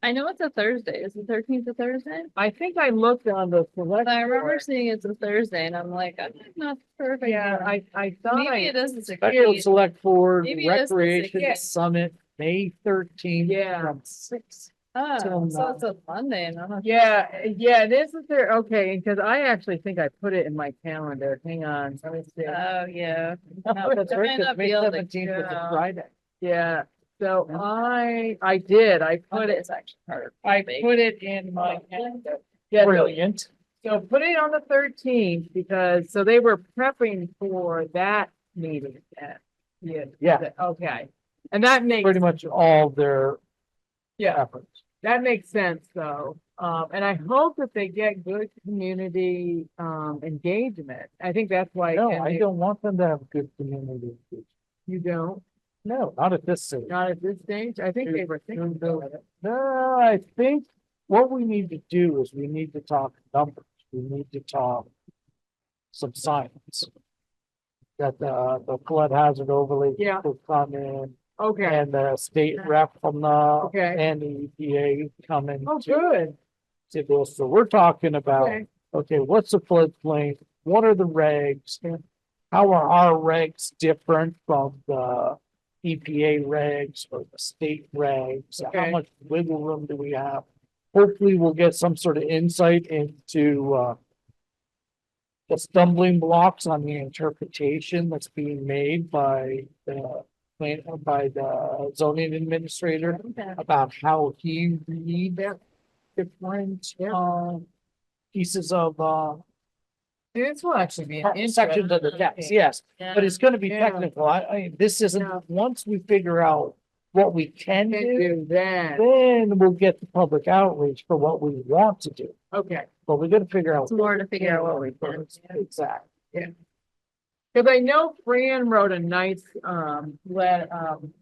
I know it's a Thursday. Is the 13th a Thursday? I think I looked on the select. But I remember board. seeing it's a Thursday and I'm like, I'm not sure if I. Yeah, I thought Maybe I, it is the Special 16th. Select Board, Maybe it is the Recreation 16th. Summit May 13th. Yeah. From 6. Oh, so it's a Monday, not a. Yeah, this is there, okay, because I actually think I put it in my calendar, hang on, let me see. Oh, yeah. Oh, that's I right, might 'cause not May be able to 17th is a go. Friday. Yeah, so I did, I put Monday it, is actually part I of the put it in my calendar. Yeah, Brilliant. so put it on the 13th, because, so they were prepping for that meeting. Yeah. Okay, and that makes, Pretty much all their yeah, efforts. that makes sense, though. And I hope that they get good community, engagement. I think that's why. No, and I don't want them to have good community engagement. You don't, No, not at this stage. not at this stage? I think they were thinking about it. No, I think what we need to do is we need to talk numbers. We need to talk some science. That the flood hazard overlay Yeah. will come in Okay, and the state rep from the Okay. and the EPA come in oh, to good, this. So we're talking about, okay, okay, what's the floodplain? What are the regs? How are our regs different from the EPA regs or the state regs? How Okay. much wiggle room do we have? Hopefully we'll get some sort of insight into the stumbling blocks on the interpretation that's being made by the zoning administrator Okay. about how he reads different pieces of this will actually be an sections of the text, yes, but Yeah. it's gonna be Yeah. technical. This Yeah. isn't, once we figure out what we can Can do, do that, then we'll get the public outreach for what we want to do. okay. But we gotta figure out. It's more to figure out what we can. first. Exactly. Cause I know Fran wrote a nice,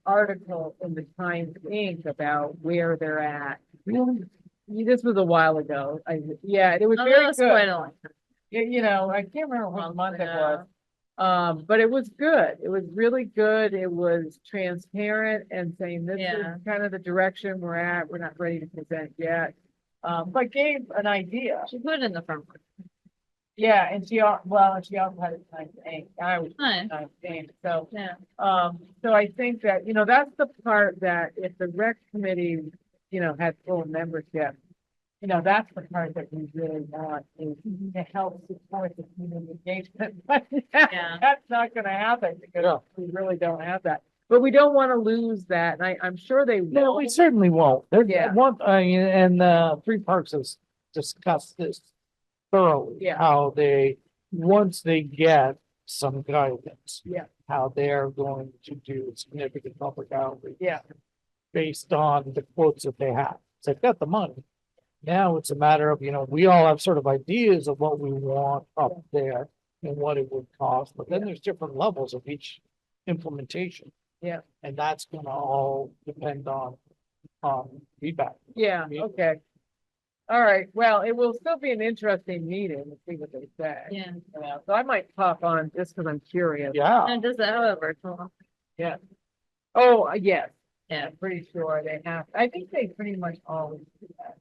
article in the Times Inc. about where they're at. This was a while ago, yeah, it was Oh, that very was quite good, a long time. I can't remember what month it was. ago. But it was good. It was really good. It was transparent and saying this is Yeah. kind of the direction we're at. We're not ready to present yet. But gave an idea. She put it in the front. Yeah, and she also had a nice name. I was Nice. nice name. So, Yeah. so I think that, that's the part that if the rec committee, had full membership, that's the part that we really want is to help support the community engagement. But Yeah. that's not gonna happen Yeah. because we really don't have that. But we don't want to lose that. And I'm sure they No, will. we certainly won't. There's Yeah. one, and Three Parks has discussed this thoroughly. Yeah. How they, once they get some guidance. Yeah. How they're going to do significant public outreach. Yeah. Based on the quotes that they have. So they've got the money. Now it's a matter of, we all have sort of ideas of what we want up there and what it would cost, but then there's different levels of each implementation. Yeah. And that's gonna all depend on feedback. Yeah, okay. All right, well, it will still be an interesting meeting. Let's see what they say. Yeah. So I might pop on just because I'm curious. Yeah, And does that have a virtual? Oh, yes, Yeah. I'm pretty sure they have. I think they pretty much always do that.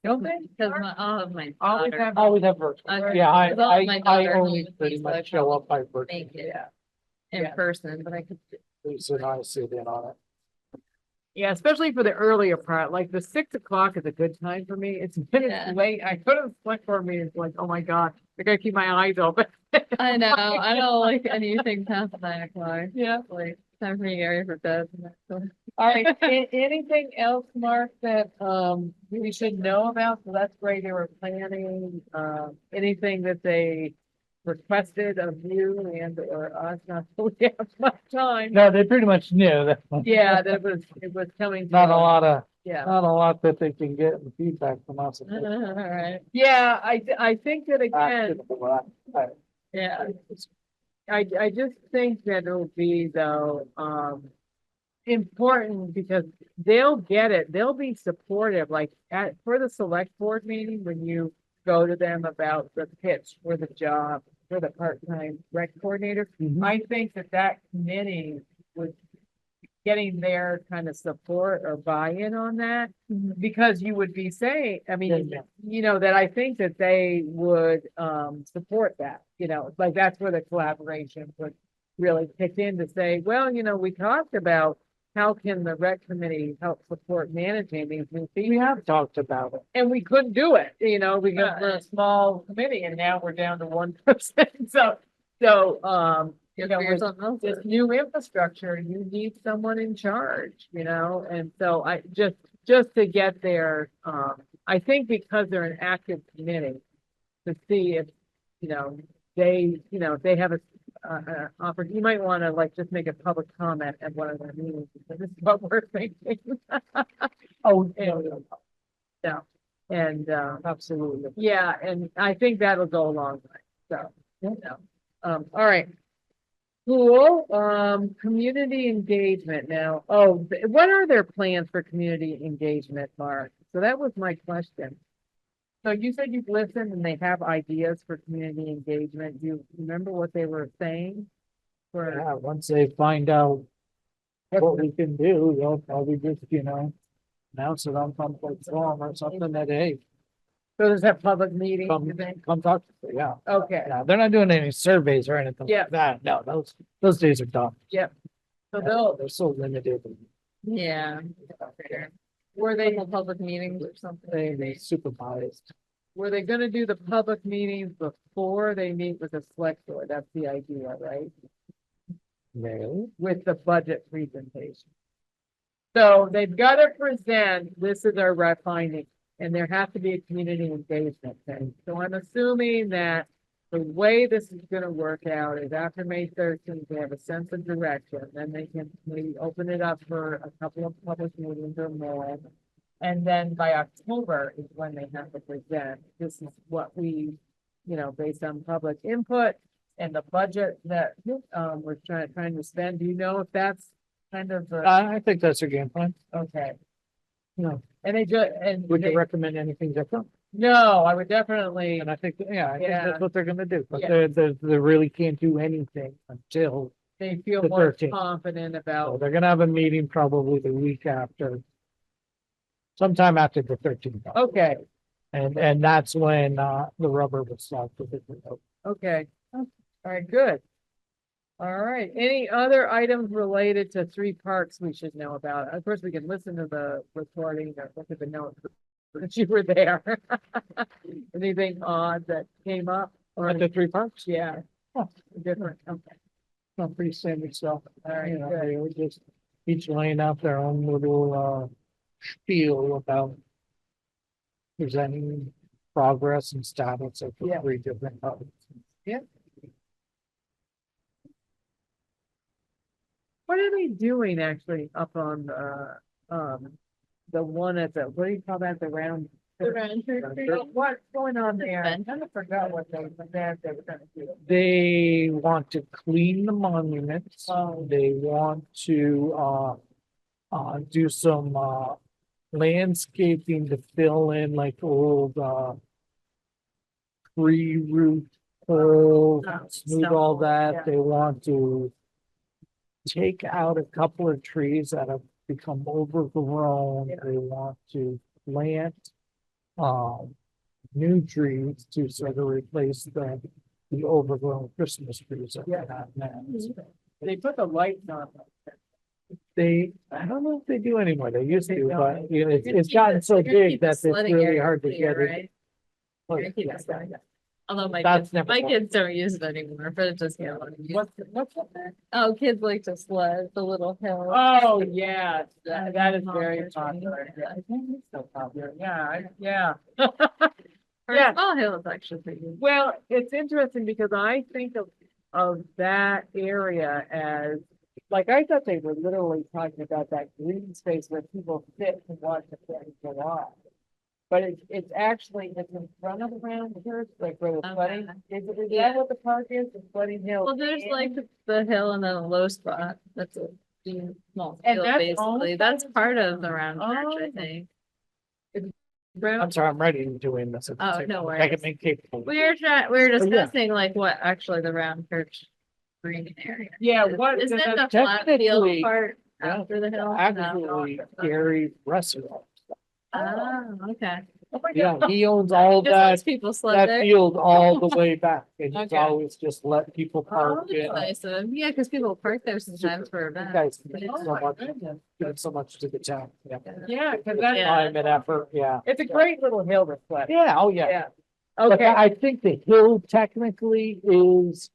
Don't they? Because all of my Always daughter have. always have virtual. Okay. Yeah, With all of my I daughter only home pretty with me, so I much show up by virtual. make it Yeah. in Yeah. person, but I could. Lisa and I sit in on it. Yeah, especially for the earlier part, like the 6 o'clock is a good time for me. It's minutes Yeah. late. I go to the select board meeting, it's like, oh my God, I gotta keep my eyes open. I know, I don't like anything past 9 o'clock. Yeah. Like, time for me to get ready for bed. All right, anything else, Mark, that, we should know about? So that's great, they were planning, anything that they requested of you and or us, not that we have much time. No, they pretty much knew that. Yeah, that it was coming. Not to a us. lot Yeah, that they can get in feedback from us. All right, yeah, I think that again, yeah, I just think that it'll be though, important because they'll get it, they'll be supportive, like for the select board meeting, when you go to them about the pitch for the job, for the part-time rec coordinator, Mhm. I think that committee was getting their kind of support or buy-in on that, because you would be saying, I mean, Yeah. that I think that they would, support that, like that's where the collaboration would really kick in to say, well, we talked about how can the rec committee help support managing these new fees? We have talked about it. And we couldn't do it, because we're a small committee and now we're down to 1%. So, Figure with something else this out. new infrastructure, you need someone in charge, and so I just to get there, I think because they're an active committee, to see if, if they have a offer, you might want to like just make a public comment at one of their meetings, because this is what we're thinking. Oh, Yeah, and, absolutely. yeah, and I think that'll go a long way, so, all right. Cool, community engagement now, what are their plans for community engagement, Mark? So that was my question. So you said you've listened and they have ideas for community engagement, do you remember what they were saying? For, Yeah, once they find out what we can do, they'll probably just, announce it on some platform or something that, hey, so there's that public meeting, come, you think? come talk to me, yeah. Okay, Yeah, they're not doing any surveys or anything Yeah. like that. No, those days are done. so they'll, They're so limited. Yeah. were they, Public meetings or something. They supervised. were they gonna do the public meetings before they meet with the select board? That's the idea, right? Really? With the budget presentation. So they've got to present, this is our rep finding, and there has to be a community engagement thing. So I'm assuming that the way this is gonna work out is after May 13th, they have a sense of direction, then they can maybe open it up for a couple of public meetings or more. And then by October is when they have to present, this is what we, based on public input and the budget that, we're trying to spend. Do you know if that's kind of, I think that's a game plan. okay? No. And they just, and Would you they, recommend anything different? no, I would definitely, And I think, I think Yeah. that's what they're gonna do, but Yeah. they really can't do anything until, they feel the more 13th. confident so about, they're gonna have a meeting probably the week after. Sometime after the 13th. okay, And that's when, the rubber would start to hit the road. okay. All right, good. All right, any other items related to 3 parks we should know about? Of course, we can listen to the recording or look at the notes that you were there. Anything odd that came up or, At the 3 parks? yeah, Oh, different, okay, no, pretty standard stuff. all right, You know, good. they were just each laying out their own little, spiel about presenting progress and status of the Yeah. 3 different parks. What are they doing actually up on the one at the, what do you call that, the round? What's going on there? I kind of forgot what they were gonna do. They want to clean the monuments. Oh. They want to, do some, landscaping to fill in like old, tree root holes, Oh, smooth all stone, yeah. that. They want to take out a couple of trees that have become overgrown. Yeah. They want to plant, new trees to sort of replace the overgrown Christmas trees that we Yeah. have now. They put the lights on. I don't know if they do anymore. They used They to, don't. but you know, it's You're gonna gotten keep so you're gonna big keep that it's sledding really area hard to clear, get it. right? Oh, You're gonna keep yeah. it sledding. Although That's never my fun. kids don't use it anymore, but it just, What's up there? oh, kids like to sled the little hill. Oh, yeah, that is Oh, very there's popular. one. Yeah, I think it's so popular. Yeah, yeah. For Yeah. a small hill, it's actually pretty good. Well, it's interesting because I think of that area as, like, I thought they were literally talking about that green space where people sit and watch the thing go on. But it's actually, it's in front of the round church, like where the Okay. flooding, is Yeah. that what the park is, the flooding hill? Well, there's like the hill and then a low spot. That's a small And hill, that's basically. owned That's by the part of town? the round church, I Oh. think. I'm sorry, I'm writing and doing this. at the Oh, same no time. I worries. can make capable. We were yeah. discussing like what actually the round church green area. Yeah, is. what? Isn't does it that- the flat field Technically, part yeah, after the hill? No. Actually, Gary restaurant. Oh, okay. Oh my Yeah, God. he owns all Just lets that, people sled that there. field all the way back, and he's Okay. always just let people Oh, park that's in. nice of him. Yeah, because people park there sometimes for You events. guys Yeah. give so much, give so much to the town, yeah. Yeah, cause Time that, and effort, yeah. it's a great little hill to sled. Yeah, oh, yeah. Yeah. But Okay, I think the hill technically is,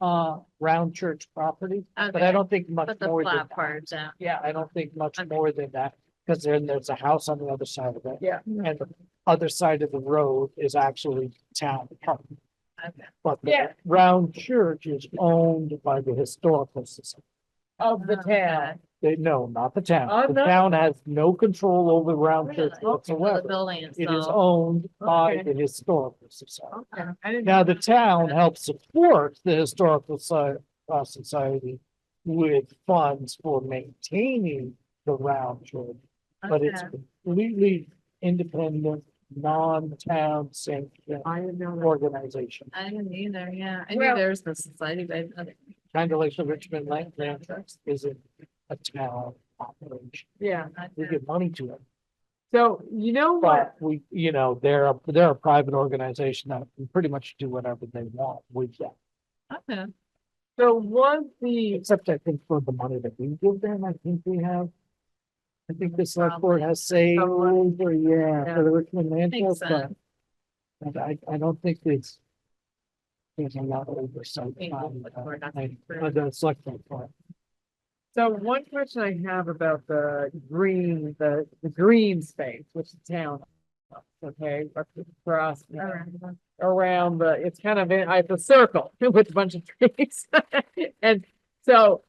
Round Church property, but I Okay, don't think much but the more than flat that. part, yeah. yeah, I don't think much Okay. more than that, because then there's a house on the other side of it. yeah. And the other side of the road is actually town property. Okay. But Yeah. the Round Church is owned by the Historical Society. Of the town. No, not the town. Oh, The no. town has no control over Round Really? Church For the whatsoever. building It is itself. owned by Okay. the Historical Society. Okay. I didn't Now, know the that. town helps support the Historical Society with funds for maintaining the Round Church. But it's Okay. completely independent, non-town sanctioned I didn't know that. organization. I didn't either, yeah. I Well- knew there's the society, but I didn't- Kind of like the Richmond Land Trust isn't a town operation. Yeah, We give money to it, so you know what? but we, they're a private organization that can pretty much do whatever they want with that. Okay. So once the, Except I think for the money that we give them, I think we have. I think the select board has say Someone- over, Yeah. for the Richmond Land Makes Trust, sense. but I don't think there's a lot of oversight Maybe on, look for it. the select board part. so one question I have about the green space, which is town. Okay, for us, Alright. around it's kind of, it's a circle with a bunch of trees. And so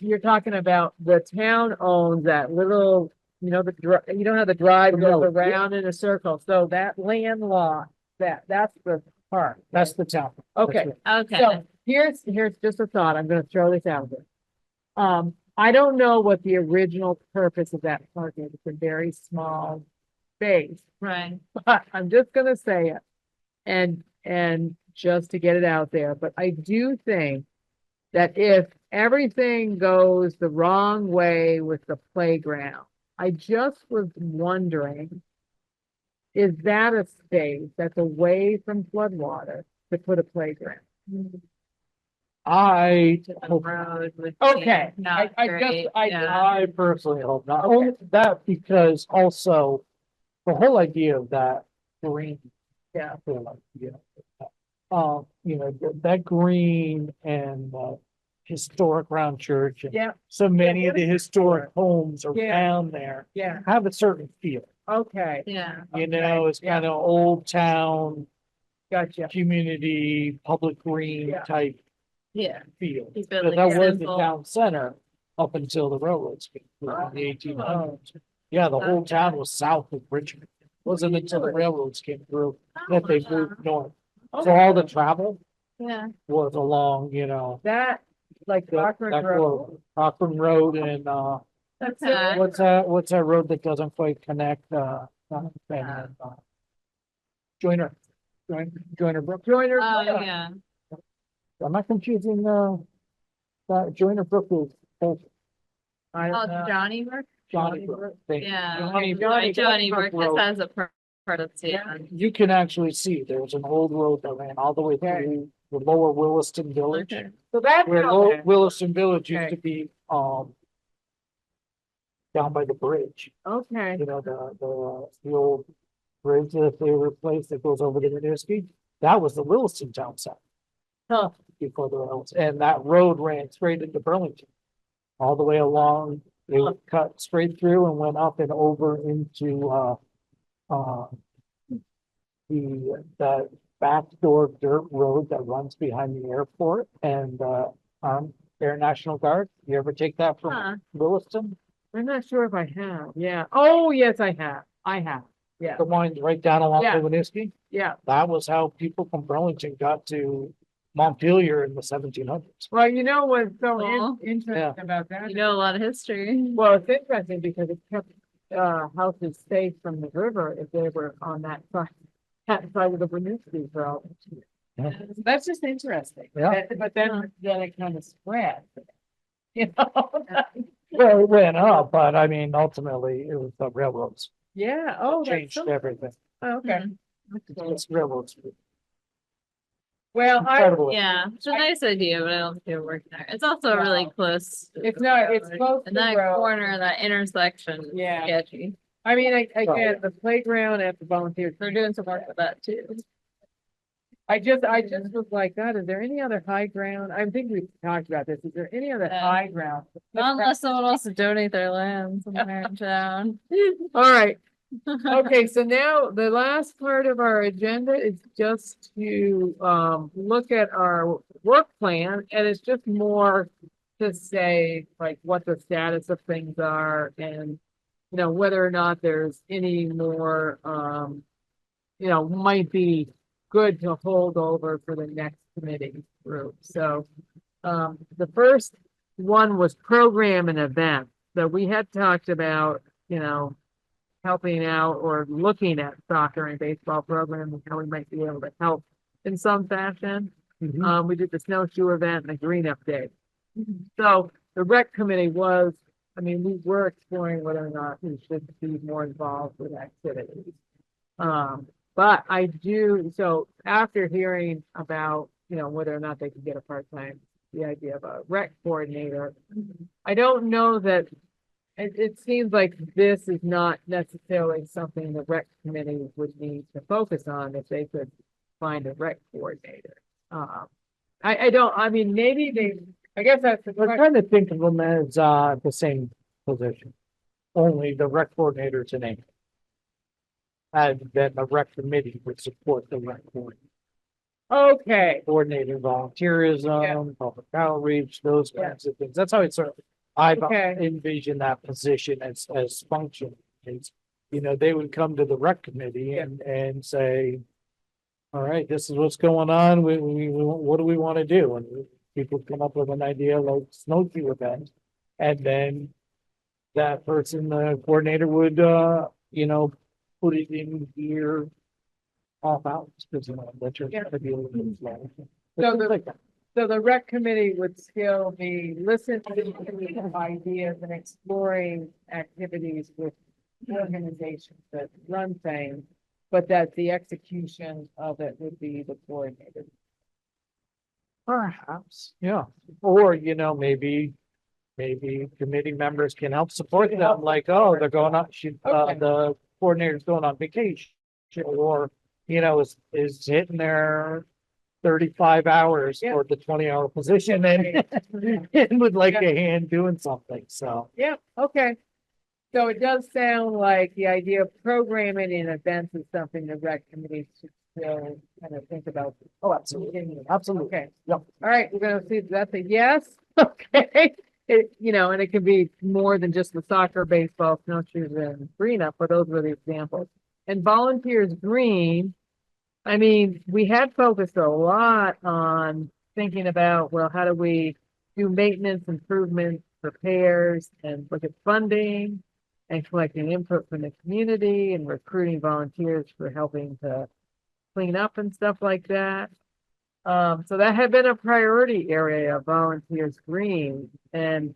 you're talking about the town owns that little, you know how the drive The goes road, yeah. around in a circle, so that land lot, that's the park. That's the town. Okay, Okay. so here's just a thought, I'm gonna throw this out there. I don't know what the original purpose of that park is, it's a very small space, Right. but I'm just gonna say it. And just to get it out there, but I do think that if everything goes the wrong way with the playground, I just was wondering, is that a space that's away from floodwater to put a playground? I To the hope road would Okay, be not I great, just, yeah. I personally hope not. Okay. Only that because also the whole idea of that green. Yeah. That green and historic Round Church. And Yeah, so many of what the is it historic for? homes Yeah. around there yeah, have a certain feel. okay, Yeah. It's yeah. kind of old town, gotcha, community, public green Yeah. type Yeah. feel. Keep it But like that was the simple. town center up until the railroads came through in the 1800s. Yeah, the whole Okay. town was south of Richmond. Wasn't until the Really? railroads came through that they Oh, moved north. So all the travel Yeah. was along, that, like Rockford that Road. road, Cochran Road and, That's Okay. it. what's that road that doesn't quite connect, Joiner, Joiner Brook. Joiner. Oh, Brook. yeah. Am I confusing, that Joiner Brook is I Oh, don't know. Johnny Brook? Johnny Brook. Thank you. Yeah. Johnny Right, Johnny Brook Brook, this Road. has a part of the, Yeah. You can actually see there's an old road that ran all the way Okay. through the lower Williston Village. Okay. So that's. Where okay. Williston Village used Okay. to be, down by the bridge, Okay, the old bridge that they replaced that goes over the Winooski. That was the Williston Town Center. Huh. Before the roads, and that road ran straight into Burlington. All the way along, they cut straight through and went up and over into, that backdoor dirt road that runs behind the airport and, Air National Guard. You ever take that Huh. from Williston? I'm not sure if I have, yeah, oh, yes, I have, yeah, The ones right down along Yeah. the Winooski? yeah. That was how people from Burlington got to Montpelier in the 1700s. Well, you know what's so Cool. interesting about that? You know a lot of history. Well, it's interesting because it kept, houses safe from the river if they were on that side of the Winooski for all. Yeah. That's just interesting. Yeah. But then it kind of spread. You know? Well, it went up, but I mean, ultimately, it was the railroads Yeah, oh, that's changed so, everything. Oh, okay. It's real, it's Well, incredible. Yeah, it's a nice idea, but I don't think it'll work there. It's also really No. close. to It's the not- it's road, close to And the that road. corner, that intersection. is Yeah. Sketchy. I mean, again, the playground at the volunteer, They're doing some work with that too. I just was like, God, is there any other high ground? I think we've talked about this. Is there any other Yeah. high ground? Not unless someone wants to donate their land somewhere in town. All right. Okay, so now the last part of our agenda is just to look at our work plan, and it's just more to say like what the status of things are and whether or not there's any more might be good to hold over for the next committee group. So the first one was program and event. So we had talked about, helping out or looking at soccer and baseball programs and how we might be able to help in some fashion. Mhm. We did the snowshoe event and the green up day. So the rec committee was, we were exploring whether or not we should be more involved with activities. But I do, so after hearing about, whether or not they could get a part-time, the idea of a rec coordinator, I don't know that it seems like this is not necessarily something the rec committee would need to focus on if they could find a rec coordinator. Maybe I guess that's the We're question. trying to think of them as, the same position. Only the rec coordinator's a name. And then the rec committee would support the rec Okay, coordinating volunteerism, public outreach, those Yeah. kinds of things. That's how it's sort of, I've Okay. envisioned that position as function. It's, they would come to the rec committee and say, all right, this is what's going on. What do we want to do? And people come up with an idea like snowshoe event. And then that person, the coordinator would, put it in gear off hours, because that's just Yeah. gonna be a little bit slow. So Things like that. so the rec committee would still be listening to ideas and exploring activities with organizations that run things, but that the execution of it would be the coordinator. Perhaps, yeah, or, maybe committee members can help support them, like, oh, they're going on, Okay. the coordinator's going on vacation. Or, is hitting their 35 hours Yeah. for the 20-hour position and and would like a hand doing something, so. Yeah, okay. So it does sound like the idea of programming and events is something the rec committee should still kind of think about. Oh, absolutely, absolutely. Okay. Yep. All right, we're gonna see, that's a yes, okay. And it can be more than just the soccer, baseball, snowshoes and green up, but those were the examples. And volunteers green, we had focused a lot on thinking about, well, how do we do maintenance, improvements, repairs, and look at funding and collecting input from the community and recruiting volunteers for helping to clean up and stuff like that. So that had been a priority area of volunteers green. And,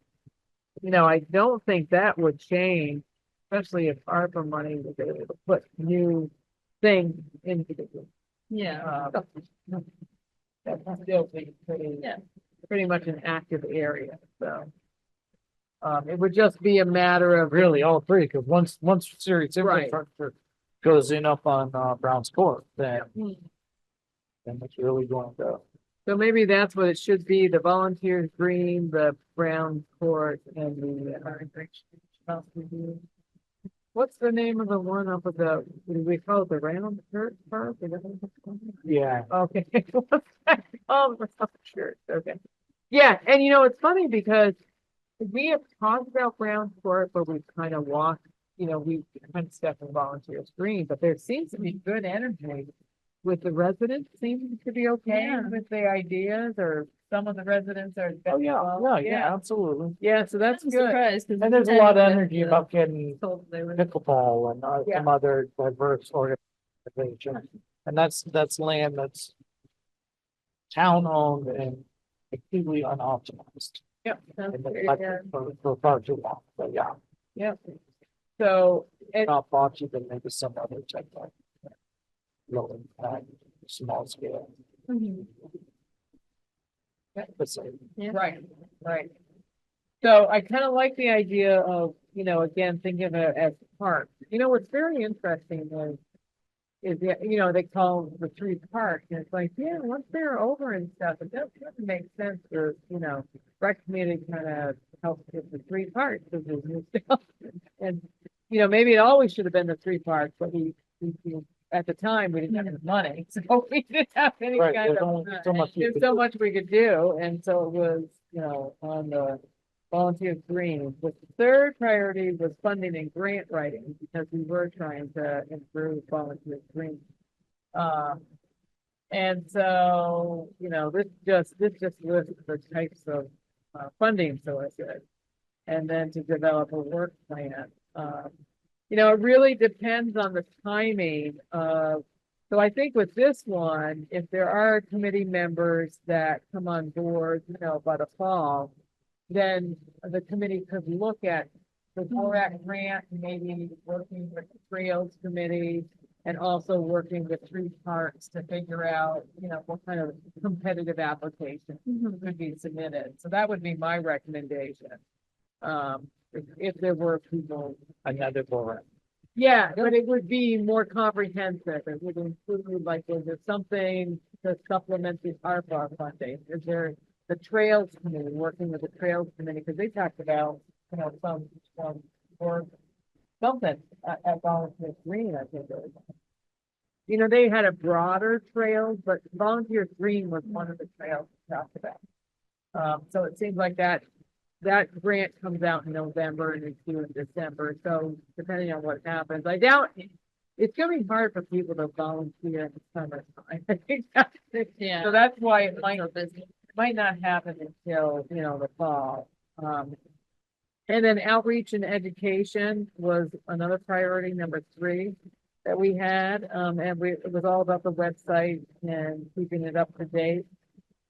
I don't think that would change, especially if ARPA money was able to put new things into the group. Yeah. That's still be pretty, Yeah. pretty much an active area, so. It would just be a matter of. Really, all three, because once serious Right. infrastructure goes in up on, Brown's Court, then Mm. it's really going to. So maybe that's what it should be, the volunteers green, the brown court and the. What's the name of the one up at the, what do we call it, the round church park? Is that what it's called? Yeah, Okay. Oh, the round church, okay. Yeah, and it's funny because we have talked about brown court, but we've kind of walked, we kind of stepped in volunteers green, but there seems to be good energy with the residents, seems to be okay Yeah. with the ideas, or some of the residents are. oh, yeah, absolutely. Yeah, so that's I'm good. surprised. 'cause And there's a lot of I energy about getting told they were. pickleball and Yeah. some other diverse organizations. And that's land that's town owned and completely unoptimized. Yep. And neglected for far too long, but yeah, Yep. So, not bocce, but maybe some other type of. low impact, small scale. Facility. Yeah. Right, right. So I kind of like the idea of, again, thinking of it as parks. What's very interesting is that, they call the three parks, and it's like, yeah, once they're over and stuff, it doesn't make sense for, rec committee kind of help with the three parks, because there's new stuff. And, maybe it always should have been the three parks, but at the time, we didn't have enough money, so we didn't have any Right, kind there's of. only so much you There's could so do. much we could do, and so it was, on the volunteer green. The third priority was funding and grant writing, because we were trying to improve volunteer green. And so, this just lists the types of, funding sources. And then to develop a work plan. It really depends on the timing of, so I think with this one, if there are committee members that come on board, by the fall, then the committee could look at the Borat grant, maybe working with the Trails Committee, and also working with three parks to figure out, what kind of competitive application could be submitted. So that would be my recommendation. If there were people. Another Borat. Yeah, but it would be more comprehensive. It would include, like, is there something to supplement the ARPA funding? Is there the Trails Committee, working with the Trails Committee, because they talked about, some or something at Volunteer Green, I think it was. They had a broader trail, but Volunteer Green was one of the trails we talked about. So it seems like that grant comes out in November and it's due in December. So depending on what happens, I doubt it's gonna be hard for people to volunteer in the summertime. I think that's it. Yeah. So that's why it So busy. might not happen until, the fall. And then outreach and education was another priority, number 3, that we had. And it was all about the website and keeping it up to date.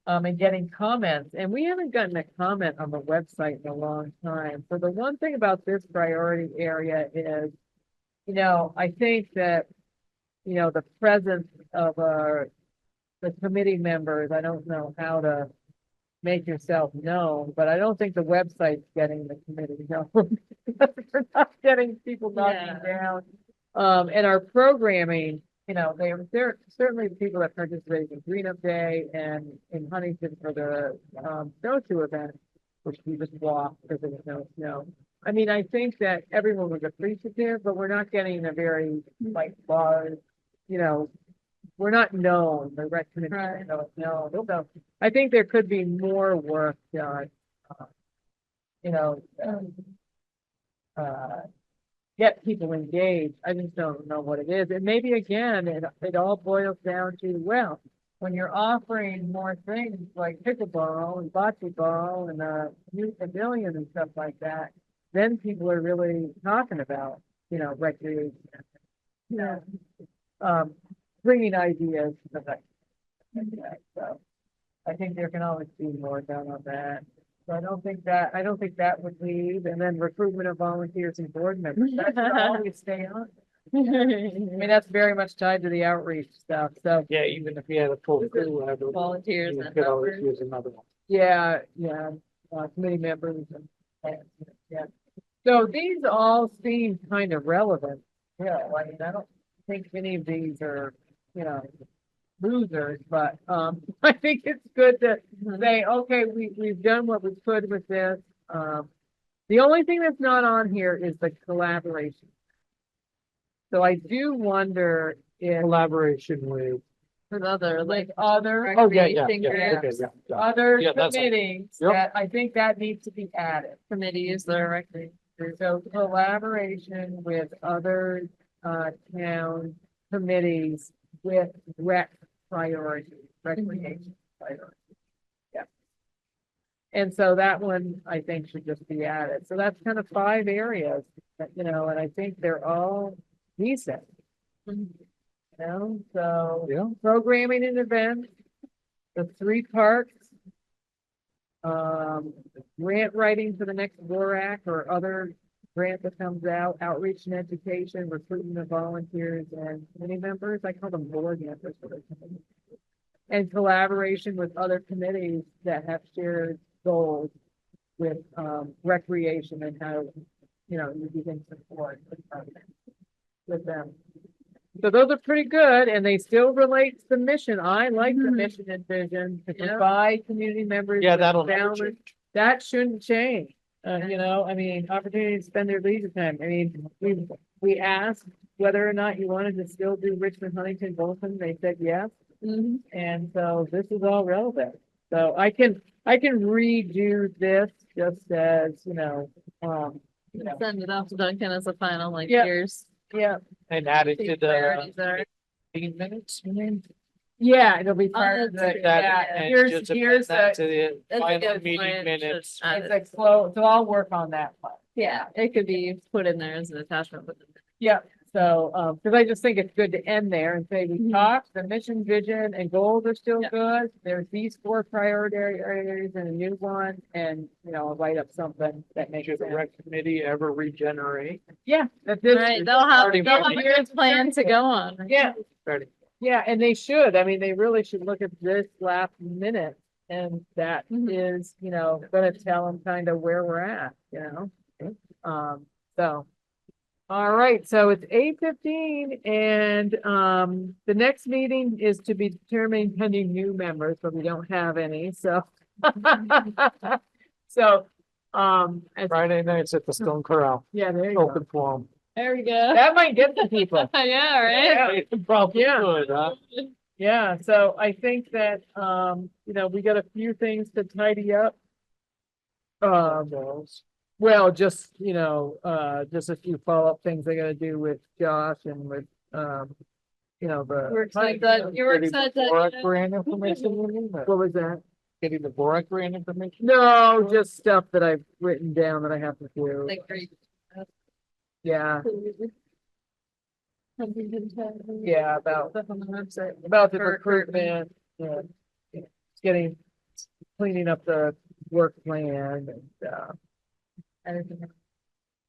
And getting comments, and we haven't gotten a comment on the website in a long time. So the one thing about this priority area is, I think that, the presence of the committee members, I don't know how to make yourself known, but I don't think the website's getting the committee known. We're not getting people knocking down. And our programming, they're certainly the people that participated in Green Up Day and in Huntington for the snowshoe event, which we just walked because there was no snow. I mean, I think that everyone was appreciative, but we're not getting a very, like, large, we're not known, the rec committee, Right. no. So I think there could be more work done, get people engaged. I just don't know what it is. And maybe again, it all boils down to, well, when you're offering more things like pickleball and bocce ball and new pavilion and stuff like that, then people are really talking about, recreation. Bringing ideas to that. So I think there can always be more done on that. So I don't think that would leave. And then recruitment of volunteers and board members, that should always stay on. I mean, that's very much tied to the outreach stuff, so. Yeah, even if you had a full crew, whatever. Volunteers You and could always helpers. use another one. Yeah, committee members and, yeah. So these all seem kind of relevant. Yeah, I mean, I don't think any of these are, losers, but, I think it's good to say, okay, we've done what we could with this. The only thing that's not on here is the collaboration. So I do wonder if Collaboration with, With other, like, other. oh, yeah, recreation okay, groups, yeah. Other Yeah, that's- committees, Yep. that I think that needs to be added. committees that are recreation. So collaboration with other, town committees with rec priorities, recreation priorities. Yeah. And so that one, I think, should just be added. So that's kind of 5 areas, that, and I think they're all decent. So Yeah. programming and events, the 3 parks. Grant writing for the next Borac or other grant that comes out, outreach and education, recruitment of volunteers and committee members. I call them board members. for the committee. And collaboration with other committees that have shared goals with, recreation and how, you can support with them. So those are pretty good, and they still relate to the mission. I like the Mhm. mission and vision to Yeah. provide community members. Yeah, with that'll never balance. change. That shouldn't change. I mean, opportunity to spend their leisure time. I mean, we asked whether or not you wanted to still do Richmond, Huntington, Bolton. They said yes. Mhm. And so this is all relevant. So I can redo this just as, Send it off to Duncan as a final, like, Yeah. here's. yeah, And add it to the the priorities are. 15 minutes, you mean? yeah, it'll be part of that's the, good. That, yeah, and here's, just here's append that the, to the That's a final good meeting point, minutes. just add it's it. like slow, so I'll work on that part. Yeah, it could be put in there as an attachment, but. Yeah, so, cause I just think it's good to end there and say we Mhm. talked, the mission, vision and goals are still Yeah. good. There's these 4 priority areas and a new one, and, I'll write up something that makes Should the sense. rec committee ever regenerate? Yeah, that this. Right, they'll have already a voted. good plan to go on. right? Yeah, Ready? yeah, and they should. I mean, they really should look at this last minute. And that Mhm. is, gonna tell them kind of where we're at, so. All right, so it's 8:15 and, the next meeting is to be determined pending new members, but we don't have any, so. So, as- Friday nights at the Stone Corral, yeah, there you go. open forum. There we go. That might get the people. Yeah, right? Probably Yeah. could, huh? Yeah, so I think that, we got a few things to tidy up. Well, just, just a few follow-up things I gotta do with Josh and with, the. We're excited that, you're Getting the excited that. Borac grant information, you mean, or What was that? getting the Borac grant information? No, just stuff that I've written down that I have to do. Like, great. Yeah, Yeah, yeah, about stuff on the website. the For recruitment, getting, cleaning up the work plan and, Everything.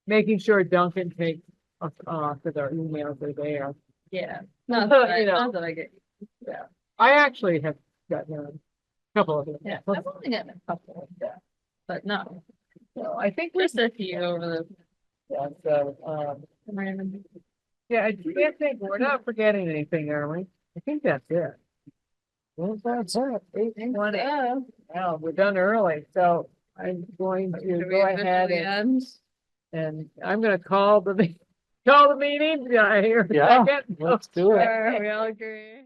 making sure Duncan takes us off because our emails are there. Yeah. Not that I, You know. not that I get, I actually have gotten a couple of them. yeah, I've only gotten a couple of that, but no, So I think we're, just a few over yeah, so, the random. yeah, I can't think, we're not forgetting anything, are we? I think that's it. Well, that's it. 8:20. Wow, we're done early, so I'm going to Should we go ahead officially end? and I'm gonna call the meeting. Yeah, I hear. a Yeah, second. let's do it. Sure, we all agree.